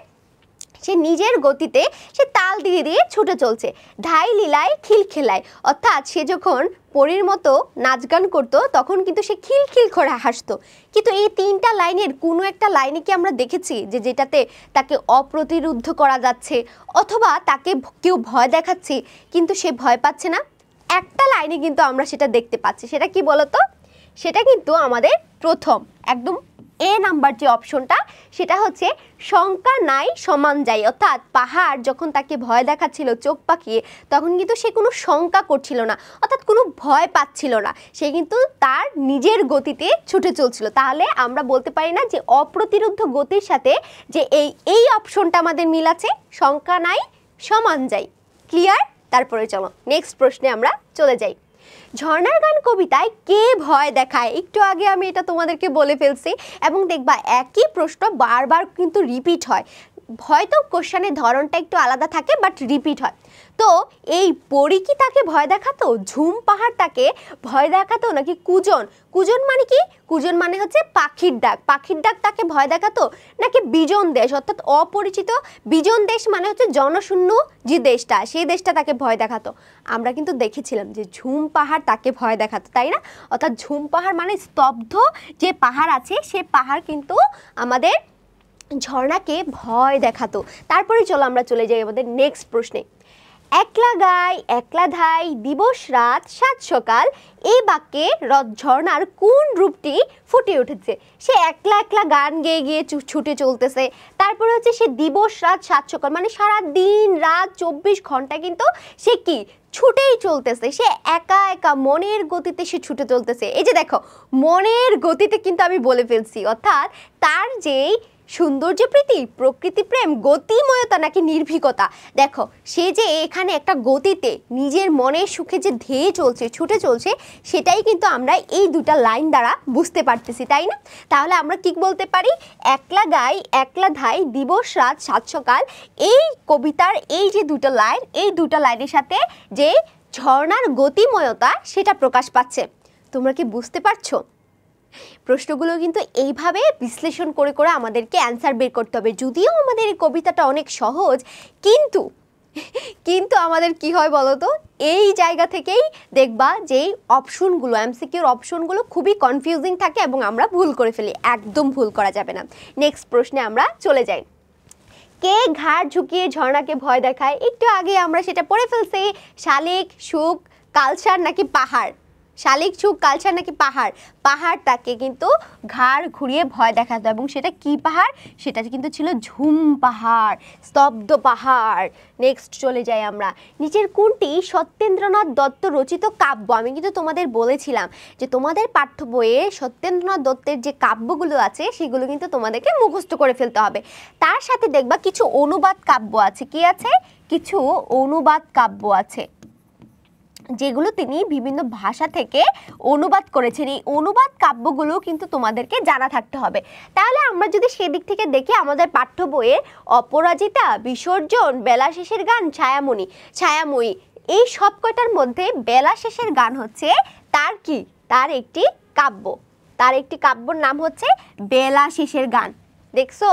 সে নিজের গতিতে সে তাল দিয়ে দিয়ে ছুটে চলছে, ধাই লীলায় খিলখিলায়, অর্থাৎ সে যখন পরীর মতো নাচ গান করতো তখন কিন্তু সে খিলখিল করে হাসতো। কিন্তু এই 3টা লাইনের কোনো একটা লাইনে কি আমরা দেখেছি যে যেটাতে তাকে অপ্রতিরোধ করা যাচ্ছে অথবা তাকে কেউ ভয় দেখাচ্ছে কিন্তু সে ভয় পাচ্ছে না? একটা লাইনে কিন্তু আমরা সেটা দেখতে পাচ্ছি। সেটা কি বলতো? সেটা কিন্তু আমাদের প্রথম একদম এ নাম্বার যে অপশনটা, সেটা হচ্ছে শঙ্কা নাই সমান যায়। অর্থাৎ পাহাড় যখন তাকে ভয় দেখাচ্ছিল চোখ পাকিয়ে, তখন কিন্তু সে কোনো শঙ্কা করছিল না, অর্থাৎ কোনো ভয় পাচ্ছিল না, সে কিন্তু তার নিজের গতিতে ছুটে চলছিল। তাহলে আমরা বলতে পারি না যে অপ্রতিরোধ গতির সাথে যে এই অপশনটা আমাদের মিল আছে, শঙ্কা নাই সমান যায়। ক্লিয়ার? তারপরে চলো নেক্সট প্রশ্নে আমরা চলে যাই। ঝর্ণার গান কবিতায় কে ভয় দেখায়? একটু আগে আমি এটা তোমাদেরকে বলে ফেলছি এবং দেখবা একই প্রশ্ন বারবার কিন্তু রিপিট হয়। হয়তো কোশ্চেনের ধরনটা একটু আলাদা থাকে বাট রিপিট হয়। তো এই পরী কি তাকে ভয় দেখাতো? ঝুম পাহাড় তাকে ভয় দেখাতো নাকি কুজন? কুজন মানে কি? কুজন মানে হচ্ছে পাখির ডাক। পাখির ডাক তাকে ভয় দেখাতো নাকি বিজন দেশ অর্থাৎ অপরিচিত বিজন দেশ মানে হচ্ছে জনশূন্য যে দেশটা, সেই দেশটা তাকে ভয় দেখাতো? আমরা কিন্তু দেখেছিলাম যে ঝুম পাহাড় তাকে ভয় দেখাতো, তাই না? অর্থাৎ ঝুম পাহাড় মানে স্তব্ধ যে পাহাড় আছে, সে পাহাড় কিন্তু আমাদের ঝর্ণাকে ভয় দেখাতো। তারপরে চলো আমরা চলে যাই আমাদের নেক্সট প্রশ্নে। একলা গাই একলা ধাই দিবস রাত সাত সকাল, এই বাক্যে ঝর্ণার কোন রূপটি ফুটে উঠেছে? সে একলা একলা গান গেয়ে গিয়ে ছুটে চলতেছে, তারপরে হচ্ছে সে দিবস রাত সাত সকাল মানে সারা দিন রাত 24 ঘন্টা কিন্তু সে কি ছুটেই চলতেছে, সে একা একা মনের গতিতে সে ছুটে চলতেছে। এই যে দেখো, মনের গতিতে কিন্তু আমি বলে ফেলছি, অর্থাৎ তার যেই সৌন্দর্য প্রীতি, প্রকৃতি প্রেম, গতিময়তা নাকি নির্ভীকতা, দেখো সে যে এখানে একটা গতিতে নিজের মনের সুখে যে ধেয়ে চলছে ছুটে চলছে, সেটাই কিন্তু আমরা এই দুটা লাইন দ্বারা বুঝতে পারতেছি, তাই না? তাহলে আমরা কি বলতে পারি? একলা গাই একলা ধাই দিবস রাত সাত সকাল, এই কবিতার এই যে দুটো লাইন, এই দুটো লাইনের সাথে যে ঝর্ণার গতিময়তা সেটা প্রকাশ পাচ্ছে। তোমরা কি বুঝতে পারছো? প্রশ্নগুলো কিন্তু এইভাবে বিশ্লেষণ করে করে আমাদেরকে অ্যান্সার বের করতে হবে। যদিও আমাদের এই কবিতাটা অনেক সহজ, কিন্তু আমাদের কি হয় বলো তো, এই জায়গা থেকেই দেখবা যে অপশনগুলো, এমসিকিউর অপশনগুলো খুবই কনফিউজিং থাকে এবং আমরা ভুল করে ফেলি। একদম ভুল করা যাবে না। নেক্সট প্রশ্নে আমরা চলে যাই। কে ঘাড় ঝুঁকিয়ে ঝর্ণাকে ভয় দেখায়? একটু আগে আমরা সেটা পড়ে ফেলছি। শালিক, সুখ, কালসার নাকি পাহাড়? শালিক, সুখ, কালসার নাকি পাহাড়? পাহাড় তাকে কিন্তু ঘাড় ঘুরিয়ে ভয় দেখাতো এবং সেটা কি পাহাড়? সেটা কিন্তু ছিল ঝুম পাহাড়, স্তব্ধ পাহাড়। নেক্সট চলে যাই আমরা। নিচের কোনটি সত্যেন্দ্রনাথ দত্ত রচিত কাব্য? আমি কিন্তু তোমাদের বলেছিলাম যে তোমাদের পাঠ্য বইয়ে সত্যেন্দ্রনাথ দত্তের যে কাব্যগুলো আছে সেগুলো কিন্তু তোমাদেরকে মুখস্থ করে ফেলতে হবে। তার সাথে দেখবা কিছু অনুবাদ কাব্য আছে। কি আছে? কিছু অনুবাদ কাব্য আছে যেগুলো তিনি বিভিন্ন ভাষা থেকে অনুবাদ করেছেন। এই অনুবাদ কাব্যগুলো কিন্তু তোমাদেরকে জানা থাকতে হবে। তাহলে আমরা যদি সেদিক থেকে দেখি, আমাদের পাঠ্য বইয়ে অপরাজিতা, বিসর্জন, বেলা শেষের গান, ছায়াময়ী, এই সব কয়টার মধ্যে বেলা শেষের গান হচ্ছে তার কি? তার একটি কাব্য। তার একটি কাব্যর নাম হচ্ছে বেলা শেষের গান। দেখছো,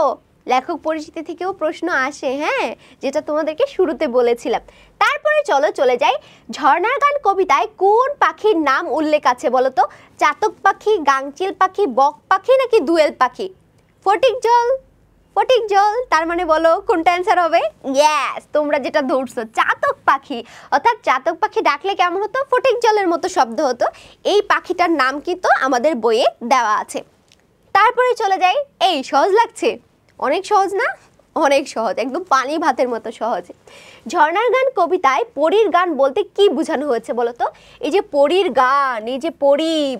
লেখক পরিচিতি থেকেও প্রশ্ন আসে, হ্যাঁ, যেটা তোমাদেরকে শুরুতে বলেছিলাম। তারপরে চলো চলে যাই। ঝর্ণার গান কবিতায় কোন পাখির নাম উল্লেখ আছে বলো তো? চাতক পাখি, গাংচিল পাখি, বক পাখি নাকি দোয়েল পাখি? ফটিক জল, তার মানে বলো কোনটা অ্যান্সার হবে? ইয়েস, তোমরা যেটা ধরছো চাতক পাখি। অর্থাৎ চাতক পাখি ডাকলে কেমন হতো? ফটিক জলের মতো শব্দ হতো। এই পাখিটার নাম কিন্তু আমাদের বইয়ে দেওয়া আছে। তারপরে চলে যাই। এই সহজ লাগছে? অনেক সহজ না? অনেক সহজ, একদম পানি ভাতের মতো সহজ। ঝর্ণার গান কবিতায় পরীর গান বলতে কি বোঝানো হয়েছে বলো তো? এই যে পরীর গান, এই যে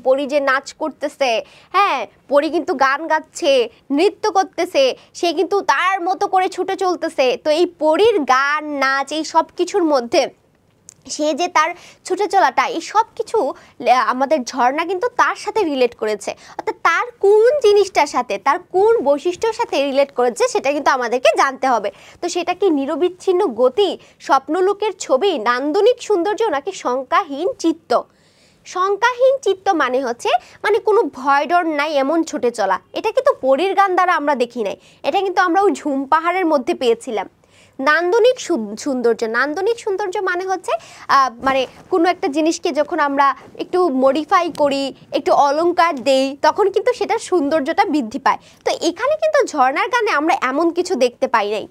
পরী যে নাচ করতেছে, হ্যাঁ, পরী কিন্তু গান গাচ্ছে, নৃত্য করতেছে, সে কিন্তু তার মতো করে ছুটে চলতেছে। তো এই পরীর গান, নাচ, এই সব কিছুর মধ্যে সে যে তার ছুটে চলাটা, এই সব কিছু আমাদের ঝর্ণা কিন্তু তার সাথে রিলেট করেছে। অর্থাৎ তার কোন জিনিসটার সাথে, তার কোন বৈশিষ্ট্যর সাথে রিলেট করেছে সেটা কিন্তু আমাদেরকে জানতে হবে। তো সেটা কি নিরবিচ্ছিন্ন গতি, স্বপ্নলোকের ছবি, নান্দনিক সৌন্দর্য নাকি শঙ্কাহীন চিত্ত? শঙ্কাহীন চিত্ত মানে হচ্ছে মানে কোনো ভয় ডর নাই এমন ছুটে চলা। এটা কিন্তু পরীর গান দ্বারা আমরা দেখি নাই, এটা কিন্তু আমরা ওই ঝুম পাহাড়ের মধ্যে পেয়েছিলাম। নান্দনিক সৌন্দর্য। নান্দনিক সৌন্দর্য মানে হচ্ছে মানে কোনো একটা জিনিসকে যখন আমরা একটু মডিফাই করি, একটু অলংকার দেই, তখন কিন্তু সেটার সৌন্দর্যটা বৃদ্ধি পায়। তো এখানে কিন্তু ঝর্ণার গানে আমরা এমন কিছু দেখতে পাই নাই।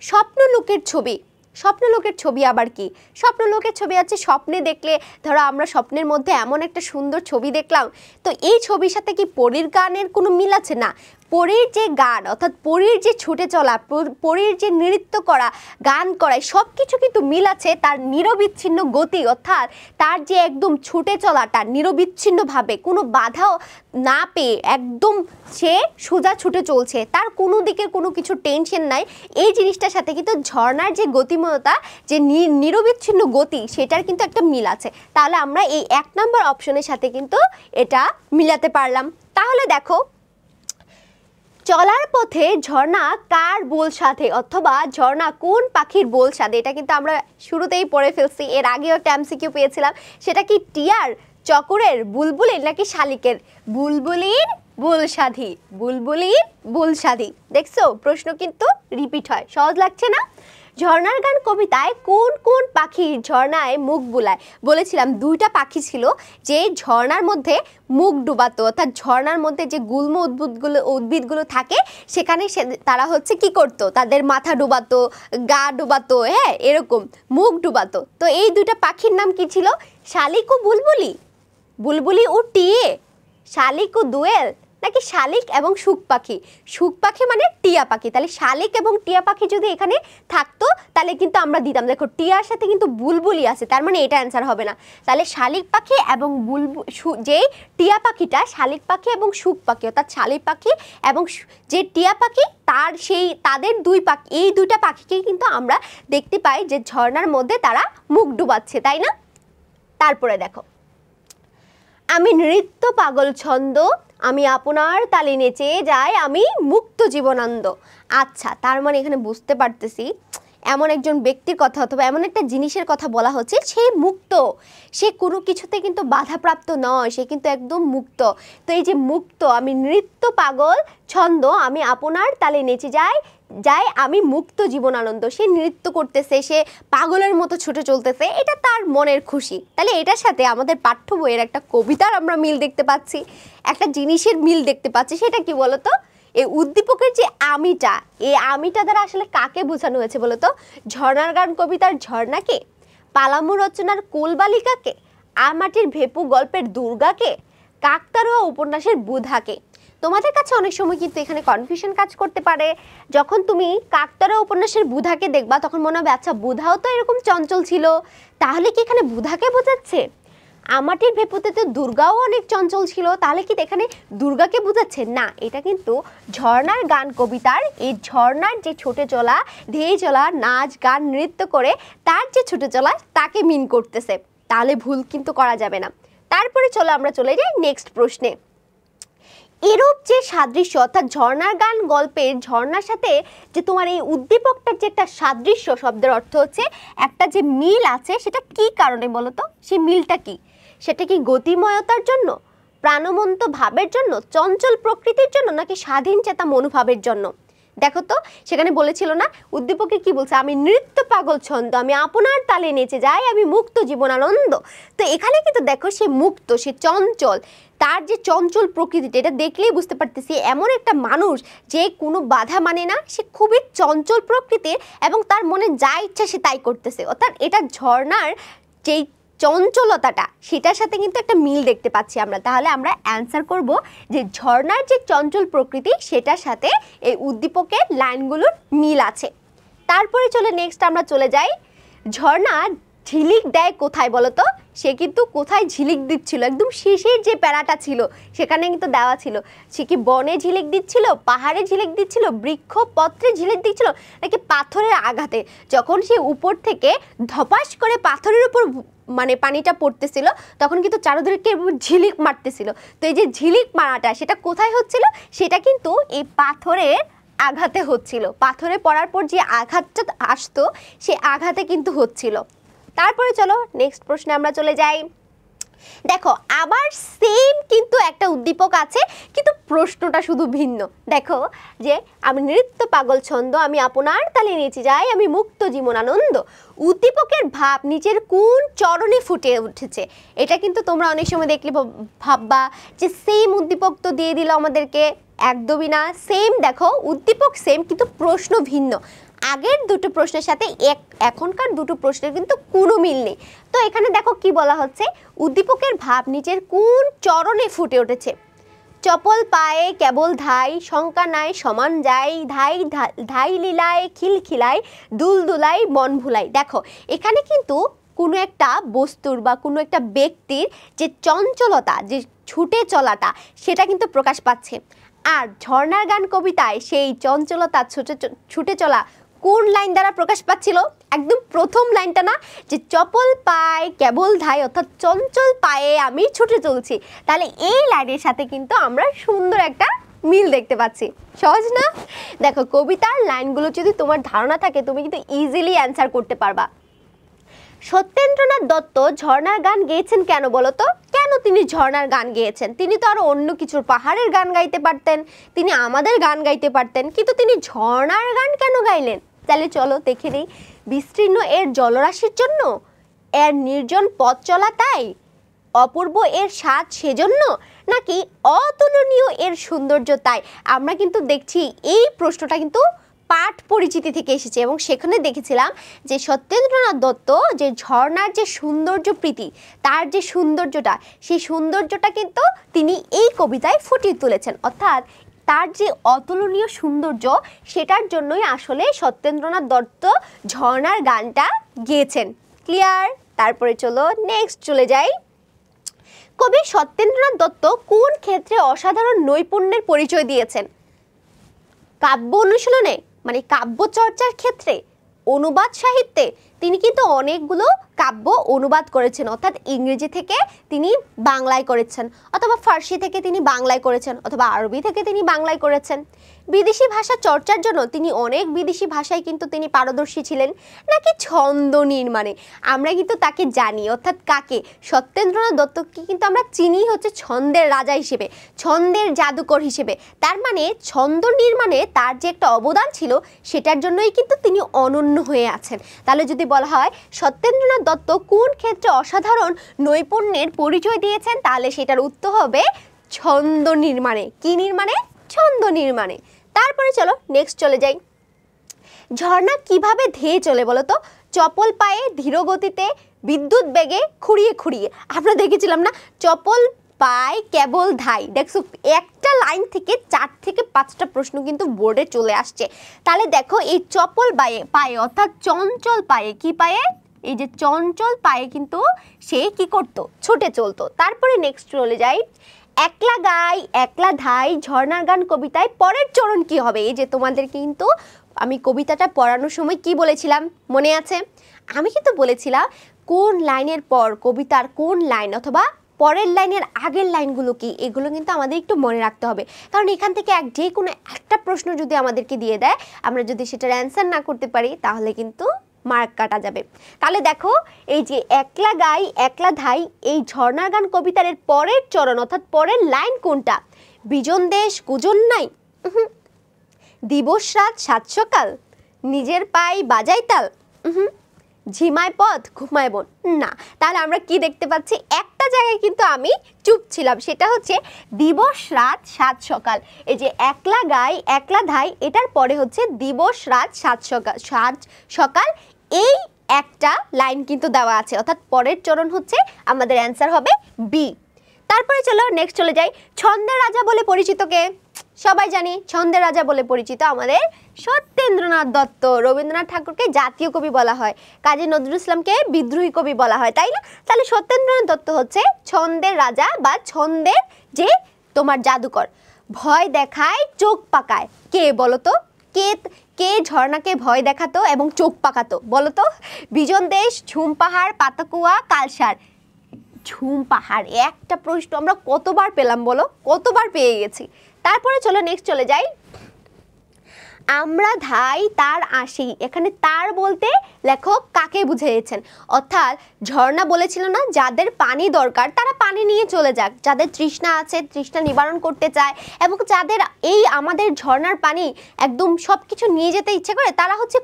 স্বপ্নলোকের ছবি, স্বপ্নলোকের ছবি আবার কি? স্বপ্নলোকের ছবি আছে, স্বপ্নে দেখলে ধরো আমরা স্বপ্নের মধ্যে এমন একটা সুন্দর ছবি দেখলাম, তো এই ছবির সাথে কি পরীর গানের কোনো মিল আছে? না। পরীর যে গান, অর্থাৎ পরীর যে ছুটে চলা, পরীর যে নৃত্য করা, গান করায়, সব কিছু কিন্তু মিল আছে তার নিরবিচ্ছিন্ন গতি, অর্থাৎ তার যে একদম ছুটে চলাটা নিরবিচ্ছিন্নভাবে কোনো বাধাও না পেয়ে একদম সে সোজা ছুটে চলছে, তার কোনো দিকের কোনো কিছু টেনশন নাই। এই জিনিসটার সাথে কিন্তু ঝর্ণার যে গতিময়তা, যে নিরবিচ্ছিন্ন গতি, সেটার কিন্তু একটা মিল আছে। তাহলে আমরা এই 1 নম্বর অপশনের সাথে কিন্তু এটা মিলাতে পারলাম। তাহলে দেখো, চলার পথে ঝর্ণা কার বোল সাথে, অথবা ঝর্ণা কোন পাখির বোল সাথে, এটা কিন্তু আমরা শুরুতেই পড়ে ফেলছি, এর আগেও একটা এমসিকিউ পেয়েছিলাম। সেটা কি টিয়ার, চকরের, বুলবুলির নাকি শালিকের? বুলবুলির বুলসাধি, বুলবুলির বুলসাধি। দেখছো প্রশ্ন কিন্তু রিপিট হয়, সহজ লাগছে না? ঝর্ণার গান কবিতায় কোন কোন পাখি ঝর্ণায় মুখ বুলায়? বলেছিলাম 2টা পাখি ছিল যে ঝর্ণার মধ্যে মুখ ডুবাতো, অর্থাৎ ঝর্ণার মধ্যে যে গুল্ম উদ্ভিদগুলো থাকে সেখানে তারা হচ্ছে কি করতো, তাদের মাথা ডুবাতো, গা ডুবাতো, হ্যাঁ এরকম মুখ ডুবাতো। তো এই 2টা পাখির নাম কি ছিল? শালিক ও বুলবুলি, বুলবুলি ও টিয়ে, শালিক ও দোয়েল, নাকি শালিক এবং সুখ পাখি? সুখ পাখি মানে টিয়া পাখি, তাহলে শালিক এবং টিয়া পাখি যদি এখানে থাকতো তাহলে কিন্তু আমরা দিতাম। দেখো টিয়ার সাথে কিন্তু বুলবুলি আছে, তার মানে এটা অ্যান্সার হবে না। তাহলে শালিক পাখি এবং যে টিয়া পাখিটা, শালিক পাখি এবং সুখ পাখি, অর্থাৎ শালিক পাখি এবং যে টিয়া পাখি, তাদের 2 পাখি, এই 2টা পাখিকেই কিন্তু আমরা দেখতে পাই যে ঝর্ণার মধ্যে তারা মুখ ডুবাচ্ছে, তাই না? তারপরে দেখো, আমি নৃত্য পাগল ছন্দ, আমি আপনার তালে নেচে যাই, আমি মুক্ত জীবনানন্দ। আচ্ছা, তার মানে এখানে বুঝতে পারতেছি এমন একজন ব্যক্তির কথা অথবা এমন একটা জিনিসের কথা বলা হচ্ছে, সে মুক্ত, সে কোনো কিছুতে কিন্তু বাধাপ্রাপ্ত নয়, সে কিন্তু একদম মুক্ত। তো এই যে মুক্ত, আমি নৃত্য পাগল ছন্দ, আমি আপনার তালে নেচে যাই, আমি মুক্ত জীবনানন্দ, সে নৃত্য করতেছে, সে পাগলের মতো ছুটে চলতেছে, এটা তার মনের খুশি। তাহলে এটার সাথে আমাদের পাঠ্য বইয়ের একটা কবিতার আমরা মিল দেখতে পাচ্ছি, একটা জিনিসের মিল দেখতে পাচ্ছি। সেটা কি বলতো? এই উদ্দীপকের যে আমিটা, এই আমিটা দ্বারা আসলে কাকে বোঝানো হয়েছে বলতো? ঝর্ণার গান কবিতার ঝর্ণাকে, পালামু রচনার কোলবালিকাকে, আমাটির ভেপু গল্পের দুর্গাকে, কাকতাড়ুয়া উপন্যাসের বুধাকে। তোমাদের কাছে অনেক সময় কিন্তু এখানে কনফিউশন কাজ করতে পারে। যখন তুমি কাকতাড়ুয়া উপন্যাসের বুধাকে দেখবা তখন মনে হবে আচ্ছা বুধাও তো এরকম চঞ্চল ছিল, তাহলে কি এখানে বুধাকে বোঝাচ্ছে? আমাটির ভেপুতে তো দুর্গাও অনেক চঞ্চল ছিল, তাহলে কি এখানে দুর্গাকে বোঝাচ্ছে? না, এটা কিন্তু ঝর্ণার গান কবিতার এই ঝর্ণার যে ছুটে চলা, ধেয়ে চলা, নাচ গান নৃত্য করে তার যে ছুটে চলা তাকে মিন করতেছে, তাহলে ভুল কিন্তু করা যাবে না। তারপরে চলো আমরা চলে যাই নেক্সট প্রশ্নে। এরূপ যে সাদৃশ্য, অর্থাৎ ঝর্ণার গান গল্পের ঝর্ণার সাথে যে তোমার এই উদ্দীপকটার যে একটা সাদৃশ্য, শব্দের অর্থ হচ্ছে একটা যে মিল আছে, সেটা কি কারণে বলতো? সেই মিলটা কি? সেটা কি গতিময়তার জন্য, প্রাণবন্ত ভাবের জন্য, চঞ্চল প্রকৃতির জন্য, নাকি স্বাধীন চেতা মনোভাবের জন্য? দেখো তো সেখানে বলেছিল না, উদ্দীপকে কি বলছে? আমি নৃত্য পাগল ছন্দ, আমি আপনার তালে নেচে যাই, আমি মুক্ত জীবনানন্দ। তো এখানে কিন্তু দেখো সে মুক্ত, সে চঞ্চল, তার যে চঞ্চল প্রকৃতিটা এটা দেখলেই বুঝতে পারতেছি এমন একটা মানুষ যে কোনো বাধা মানে না, সে খুবই চঞ্চল প্রকৃতির এবং তার মনে যা ইচ্ছা সে তাই করতেছে। অর্থাৎ এটা ঝর্ণার যেই চঞ্চলতাটা সেটার সাথে কিন্তু একটা মিল দেখতে পাচ্ছি আমরা। তাহলে আমরা অ্যান্সার করব যে ঝর্ণার যে চঞ্চল প্রকৃতি সেটার সাথে এই উদ্দীপকের লাইনগুলোর মিল আছে। তারপরে নেক্সট আমরা চলে যাই, ঝর্ণা ঝিলিক দেয় কোথায় বলতো? সে কিন্তু কোথায় ঝিলিক দিচ্ছিল? একদম শেষের যে প্যারাটা ছিল সেখানে কিন্তু দেওয়া ছিল, সে কি বনে ঝিলিক দিচ্ছিল, পাহাড়ে ঝিলিক দিচ্ছিল, বৃক্ষ পত্রে ঝিলিক দিচ্ছিল, নাকি পাথরের আঘাতে? যখন সে উপর থেকে ধপাস করে পাথরের উপর মানে পানিটা পড়তেছিল তখন কিন্তু চারদিকে ঝিলিক মারতেছিল। তো এই যে ঝিলিক মারাটা সেটা কোথায় হচ্ছিল? সেটা কিন্তু এই পাথরের আঘাতে হচ্ছিল, পাথরে পড়ার পর যে আঘাতটা আসতো সে আঘাতে কিন্তু হচ্ছিল। তারপরে চলো নেক্সট প্রশ্নে আমরা চলে যাই। দেখো আবার সেম কিন্তু একটা উদ্দীপক আছে, কিন্তু প্রশ্নটা শুধু ভিন্ন। দেখো যে আমি নৃত্য পাগল ছন্দ, আমি আপনার তালে নেচে যাই, আমি মুক্ত জীবন আনন্দ। উদ্দীপকের ভাব নিচের কোন চরণে ফুটে উঠেছে? এটা কিন্তু তোমরা অনেক সময় দেখলে ভাববা যে সেম উদ্দীপক তো দিয়ে দিল আমাদেরকে, একদমই না। সেম, দেখো উদ্দীপক সেম কিন্তু প্রশ্ন ভিন্ন। আগের দুটো প্রশ্নের সাথে এখনকার দুটো প্রশ্নের কিন্তু কোনো মিল নেই। তো এখানে দেখো কি বলা হচ্ছে, উদ্দীপকের ভাব নিচের কোন চরণে ফুটে উঠেছে? চপল পায়ে কেবল ধাই, শঙ্কা নাই সমান যায়, ধাই ধাই লীলায় খিলখিলায়, দুলদুলাই মন ভুলাই। দেখো এখানে কিন্তু কোনো একটা বস্তুর বা কোনো একটা ব্যক্তির যে চঞ্চলতা, যে ছুটে চলাটা, সেটা কিন্তু প্রকাশ পাচ্ছে। আর ঝর্ণার গান কবিতায় সেই চঞ্চলতা, ছুটে চলা কোন লাইন দ্বারা প্রকাশ পাচ্ছিল? একদম প্রথম লাইনটা না, যে চপল পায়ে কেবল ধাই, অর্থাৎ চঞ্চল পায়ে আমি ছুটে চলছি। তাহলে এই লাইনের সাথে কিন্তু আমরা সুন্দর একটা মিল দেখতে পাচ্ছি। সহজ না? দেখো কবিতার লাইনগুলো যদি তোমার ধারণা থাকে, তুমি কিন্তু ইজিলি অ্যান্সার করতে পারবা। সত্যেন্দ্রনাথ দত্ত ঝর্ণার গান গেয়েছেন কেন বলো তো? কেন তিনি ঝর্ণার গান গেয়েছেন? তিনি তো আরো অন্য কিছুর, পাহাড়ের গান গাইতে পারতেন, তিনি আমাদের গান গাইতে পারতেন, কিন্তু তিনি ঝর্ণার গান কেন গাইলেন? তাহলে চলো দেখে নিই। বিস্তীর্ণ এর জলরাশির জন্য, এর নির্জন পথ চলা তাই, অপূর্ব এর স্বাদ সেজন্য, নাকি অতুলনীয় এর সৌন্দর্য তাই? আমরা কিন্তু দেখছি এই প্রশ্নটা কিন্তু পাঠ পরিচিতি থেকে এসেছে, এবং সেখানে দেখেছিলাম যে সত্যেন্দ্রনাথ দত্ত যে ঝর্ণার যে সৌন্দর্য প্রীতি, তার যে সৌন্দর্যটা, সেই সৌন্দর্যটা কিন্তু তিনি এই কবিতায় ফুটিয়ে তুলেছেন। অর্থাৎ তার যে অতুলনীয় সৌন্দর্য, সেটার জন্যই আসলে সত্যেন্দ্রনাথ দত্ত ঝর্ণার গানটা গেয়েছেন। ক্লিয়ার? তারপরে চলো নেক্সট চলে যাই। কবি সত্যেন্দ্রনাথ দত্ত কোন ক্ষেত্রে অসাধারণ নৈপুণ্যের পরিচয় দিয়েছেন? কাব্য অনুশীলনে, মানে কাব্য চর্চার ক্ষেত্রে, অনুবাদ সাহিত্যে। তিনি কিন্তু অনেকগুলো কাব্য অনুবাদ করেছেন, অর্থাৎ ইংরেজি থেকে তিনি বাংলায় করেছেন, অথবা ফার্সি থেকে তিনি বাংলায় করেছেন, অথবা আরবি থেকে তিনি বাংলায় করেছেন। বিদেশি ভাষা চর্চার জন্য তিনি অনেক বিদেশি ভাষায় কিন্তু তিনি পারদর্শী ছিলেন। নাকি ছন্দ নির্মাণে? আমরা কিন্তু তাকে জানি, অর্থাৎ কাকে? সত্যেন্দ্রনাথ দত্তকে কিন্তু আমরা চিনি হচ্ছে ছন্দের রাজা হিসেবে, ছন্দের জাদুকর হিসেবে। তার মানে ছন্দ নির্মাণে তার যে একটা অবদান ছিল, সেটার জন্যই কিন্তু তিনি অনন্য হয়ে আছেন। তাহলে যদি বলা হয় সত্যেন্দ্রনাথ দত্ত কোন ক্ষেত্রে অসাধারণ নৈপুণ্যের পরিচয় দিয়েছেন, তাহলে সেটার উত্তর হবে ছন্দ নির্মাণে। কি নির্মাণে? ছন্দ নির্মাণে। তারপরে চলো নেক্সট চলে যাই। ঝর্ণা কিভাবে ধেয়ে চলে বলো তো? চপল পায়ে ধীর গতিতে, বিদ্যুৎ বেগে খুঁড়িয়ে খুঁড়িয়ে। আমরা দেখেছিলাম না, চপল পায় কেবল ধাই। দেখছো একটা লাইন থেকে 4 থেকে 5টা প্রশ্ন কিন্তু বোর্ডে চলে আসছে। তাহলে দেখো এই চপল পায়ে অর্থাৎ চঞ্চল পায়ে, কি পায়ে? এই যে চঞ্চল পায়ে কিন্তু সে কি করতো? ছুটে চলতো। তারপরে নেক্সট চলে যাই। একলা গাই একলা ধাই ঝর্ণার গান কবিতায় পরের চরণ কি হবে? এই যে তোমাদের কিন্তু আমি কবিতাটা পড়ানোর সময় কি বলেছিলাম মনে আছে? আমি কিন্তু বলেছিলাম কোন লাইনের পর কবিতার কোন লাইন অথবা পরের লাইনের আগের লাইনগুলো কি, এগুলো কিন্তু আমাদের একটু মনে রাখতে হবে। কারণ এখান থেকে যে কোনো একটা প্রশ্ন যদি আমাদেরকে দিয়ে দেয়, আমরা যদি সেটার অ্যান্সার না করতে পারি, তাহলে কিন্তু মার্ক কাটা যাবে। তাহলে দেখো এই যে একলা গাই একলা ধাই, এই ঝর্ণার গান কবিতার এর পরের চরণ অর্থাৎ পরের লাইন কোনটা? বিজন দেশ কুজন নাই, দিবস রাত সাত সকাল, নিজের পাই বাজাই তাল, ঝিমায় পথ ঘুমায় বন। না, তাহলে আমরা কি দেখতে পাচ্ছি? একটা জায়গায় কিন্তু আমি চুপ ছিলাম, সেটা হচ্ছে দিবস রাত সাত সকাল। এই যে একলা গাই একলা ধাই, এটার পরে হচ্ছে দিবস রাত সাত সকাল, এই একটা লাইন কিন্তু দেওয়া আছে, অর্থাৎ পরের চরণ হচ্ছে আমাদের অ্যান্সার হবে বি। তারপরে চলো নেক্সট চলে যাই। ছন্দের রাজা বলে পরিচিত কে? সবাই জানি ছন্দের রাজা বলে পরিচিত আমাদের সত্যেন্দ্রনাথ দত্ত। রবীন্দ্রনাথ ঠাকুরকে জাতীয় কবি বলা হয়, কাজী নজরুল ইসলামকে বিদ্রোহী কবি বলা হয়, তাই না? তাহলে সত্যেন্দ্রনাথ দত্ত হচ্ছে ছন্দের রাজা বা ছন্দের যে তোমার জাদুকর। ভয় দেখায় চোখ পাকায়, কে বলো তো? কে ঝর্ণাকে ভয় দেখাতো এবং চোখ পাকাতো বলো তো? বিজন দেশ, ঝুম পাহাড়, পাতাকুয়া, কালসার। ঝুম পাহাড়, একটা প্রশ্ন আমরা কতবার পেলাম বলো? কতবার পেয়ে গেছি। তারপরে চলো নেক্সট চলে যাই। আমরা ধাই তার আসি, এখানে তার বলতে লেখক কাকে বুঝিয়েছেন, অর্থাৎ ঝর্ণা বলেছিল না যাদের পানি দরকার তারা পানি নিয়ে চলে যাক, যাদের তৃষ্ণা আছে তৃষ্ণা নিবারণ করতে চায় এবং যাদের এই আমাদের ঝর্ণার পানি একদম সব কিছু নিয়ে যেতে ইচ্ছে করে তারা হচ্ছে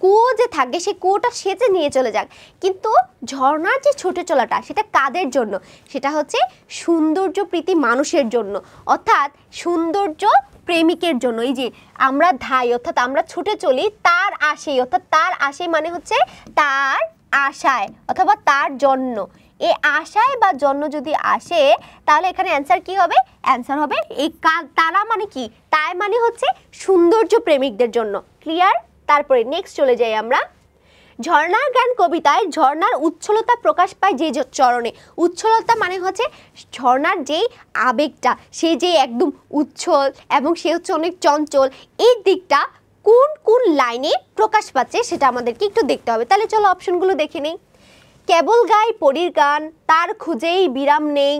কুয়ো যে থাকে সেই কুয়োটা সেচে নিয়ে চলে যাক। কিন্তু ঝর্ণার যে ছুটে চলাটা সেটা কাদের জন্য, সেটা হচ্ছে সৌন্দর্য প্রীতি মানুষের জন্য, অর্থাৎ সৌন্দর্য প্রেমিকের জন্য। এই যে আমরা ধাই অর্থাৎ আমরা ছুটে চলি তার আশায়, অর্থাৎ তার আশায় মানে হচ্ছে তার আশায় অথবা তার জন্য। এই আশায় বা জন্য যদি আসে তাহলে এখানে অ্যান্সার কি হবে, অ্যান্সার হবে এই তারা মানে কি, তাই মানে হচ্ছে সৌন্দর্য প্রেমিকদের জন্য। ক্লিয়ার? তারপরে নেক্সট চলে যাই আমরা। ঝর্ণার গান কবিতায় ঝর্ণার উচ্ছলতা প্রকাশ পায় যে চরণে। উচ্ছলতা মানে হচ্ছে ঝর্ণার যেই আবেগটা, সে যে একদম উচ্ছল এবং সে হচ্ছে অনেক চঞ্চল, এই দিকটা কোন কোন লাইনে প্রকাশ পাচ্ছে সেটা আমাদেরকে একটু দেখতে হবে। তাহলে চলো অপশনগুলো দেখে নেই। কেবল গাই পরীর গান, তার খুঁজেই বিরাম নেই,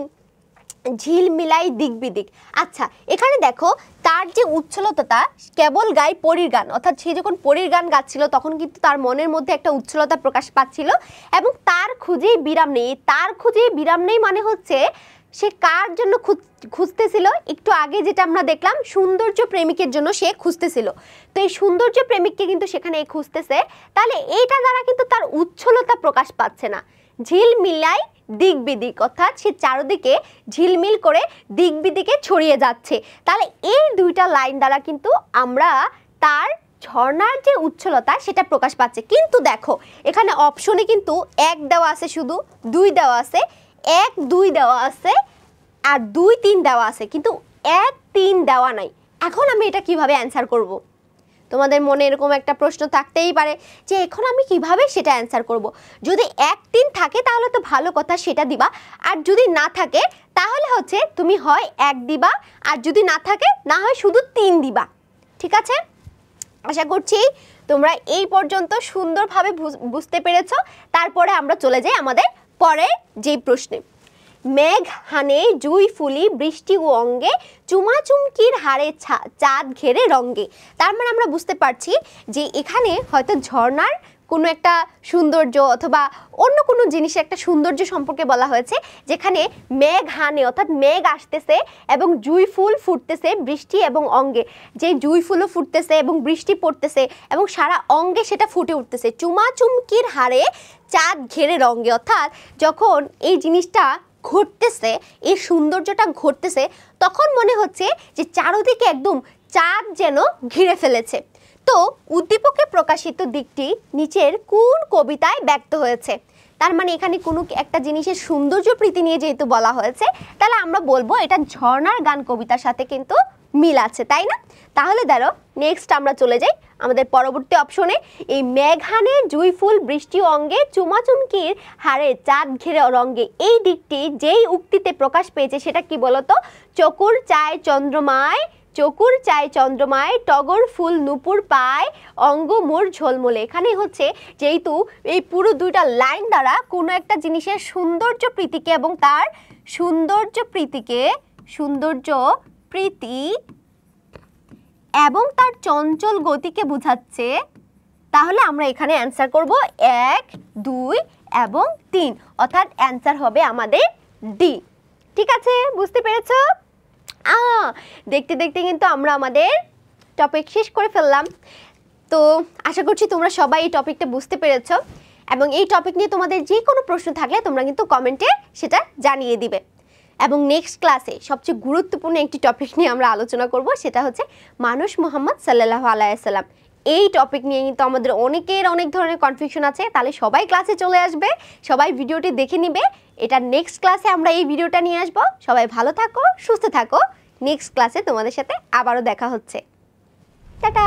ঝিল মিলাই দিক বিদিক। আচ্ছা এখানে দেখো তার যে উচ্ছলতা, কেবল গাই পরীর গান, অর্থাৎ সে যখন পরীর গান গাচ্ছিল তখন কিন্তু তার মনের মধ্যে একটা উচ্ছলতা প্রকাশ পাচ্ছিল। এবং তার খুঁজেই বিরাম নেই, তার খুঁজেই বিরাম নেই মানে হচ্ছে সে কার জন্য খুঁজতেছিল, একটু আগে যেটা আমরা দেখলাম সৌন্দর্য প্রেমিকের জন্য সে খুঁজতেছিল। তো এই সৌন্দর্য প্রেমিককে কিন্তু সেখানে খুঁজতেছে, তাহলে এইটা দ্বারা কিন্তু তার উচ্ছলতা প্রকাশ পাচ্ছে না। ঝিল মিলাই দিক বিদিক, অর্থাৎ সে চারদিকে ঝিলমিল করে দিক বিদিকে ছড়িয়ে যাচ্ছে। তাহলে এই দুইটা লাইন দ্বারা কিন্তু আমরা তার ঝর্ণার যে উচ্ছলতা সেটা প্রকাশ পাচ্ছে। কিন্তু দেখো এখানে অপশনে কিন্তু 1 দেওয়া আছে, শুধু 2 দেওয়া আছে, 1 2 দেওয়া আছে আর 2 3 দেওয়া আছে, কিন্তু 1 3 দেওয়া নাই। এখন আমি এটা কিভাবে অ্যান্সার করব? তোমাদের মনে এরকম একটা প্রশ্ন থাকতেই পারে যে এখন আমি কিভাবে সেটা অ্যান্সার করব। যদি 1 3 থাকে তাহলে তো ভালো কথা, সেটা দিবা, আর যদি না থাকে তাহলে হচ্ছে তুমি হয় 1 দিবা, আর যদি না থাকে না হয় শুধু 3 দিবা। ঠিক আছে? আশা করছি তোমরা এই পর্যন্ত সুন্দরভাবে বুঝতে পেরেছো। তারপরে আমরা চলে যাই আমাদের পরের যেই প্রশ্নে। মেঘ হানে জুই ফুলি বৃষ্টি ও অঙ্গে, চুমাচুমকির হারে চাঁদ ঘেরে রঙ্গে। তার মানে আমরা বুঝতে পারছি যে এখানে হয়তো ঝর্ণার কোনো একটা সৌন্দর্য অথবা অন্য কোনো জিনিসের একটা সৌন্দর্য সম্পর্কে বলা হয়েছে, যেখানে মেঘ হানে অর্থাৎ মেঘ আসতেছে এবং জুই ফুল ফুটতেছে বৃষ্টি এবং অঙ্গে, যে জুই ফুলও ফুটতেছে এবং বৃষ্টি পড়তেছে এবং সারা অঙ্গে সেটা ফুটে উঠতেছে। চুমাচুমকির হারে চাঁদ ঘেরে রঙ্গে, অর্থাৎ যখন এই জিনিসটা ঘটতেছে, এই সৌন্দর্যটা ঘটতেছে, তখন মনে হচ্ছে যে চারদিকে একদম চাঁদ যেন ঘিরে ফেলেছে। তো উদ্দীপকে প্রকাশিত দিকটি নিচের কোন কবিতায় ব্যক্ত হয়েছে? তার মানে এখানে কোনো একটা জিনিসের সৌন্দর্য প্রীতি নিয়ে যেহেতু বলা হয়েছে, তাহলে আমরা বলবো এটা ঝর্ণার গান কবিতার সাথে কিন্তু মিল আছে, তাই না? তাহলে ধরো নেক্সট আমরা চলে যাই আমাদের পরবর্তী অপশনে। এই মেঘানে জুই ফুল বৃষ্টি অঙ্গে, চুমাচুমকির হারে চাঁদ ঘিরে রঙ্গে, এই দিকটি যেই উক্তিতে প্রকাশ পেয়েছে সেটা কি বলতো? চকুর চায় চন্দ্রমায়, চকুর চায় চন্দ্রমায়, টগর ফুল নুপুর পায়, অঙ্গ মোর ঝলমলে। এখানে হচ্ছে যেহেতু এই পুরো দুইটা লাইন দ্বারা কোনো একটা জিনিসের সৌন্দর্য প্রীতিকে এবং তার সৌন্দর্য প্রীতি এবং তার চঞ্চল গতিকে বোঝাচ্ছে, তাহলে আমরা এখানে অ্যান্সার করব 1 2 এবং 3, অর্থাৎ অ্যান্সার হবে আমাদের ডি। ঠিক আছে? বুঝতে পেরেছো? দেখতে দেখতে কিন্তু আমরা আমাদের টপিক শেষ করে ফেললাম। তো আশা করছি তোমরা সবাই এই টপিকটা বুঝতে পেরেছো এবং এই টপিক নিয়ে তোমাদের যে কোনো প্রশ্ন থাকলে তোমরা কিন্তু কমেন্টে সেটা জানিয়ে দিবে। এবং নেক্সট ক্লাসে সবচেয়ে গুরুত্বপূর্ণ একটি টপিক নিয়ে আমরা আলোচনা করব, সেটা হচ্ছে মানুষ মুহাম্মদ সাল্লাল্লাহু আলাইহি ওয়াসাল্লাম। এই টপিক নিয়ে কিন্তু আমাদের অনেকের অনেক ধরনের কনফিউশন আছে, তাহলে সবাই ক্লাসে চলে আসবে, সবাই ভিডিওটি দেখে নিবে। এটা নেক্সট ক্লাসে আমরা এই ভিডিওটা নিয়ে আসবো। সবাই ভালো থাকো, সুস্থ থাকো। নেক্সট ক্লাসে তোমাদের সাথে আবারও দেখা হচ্ছে। টাটা।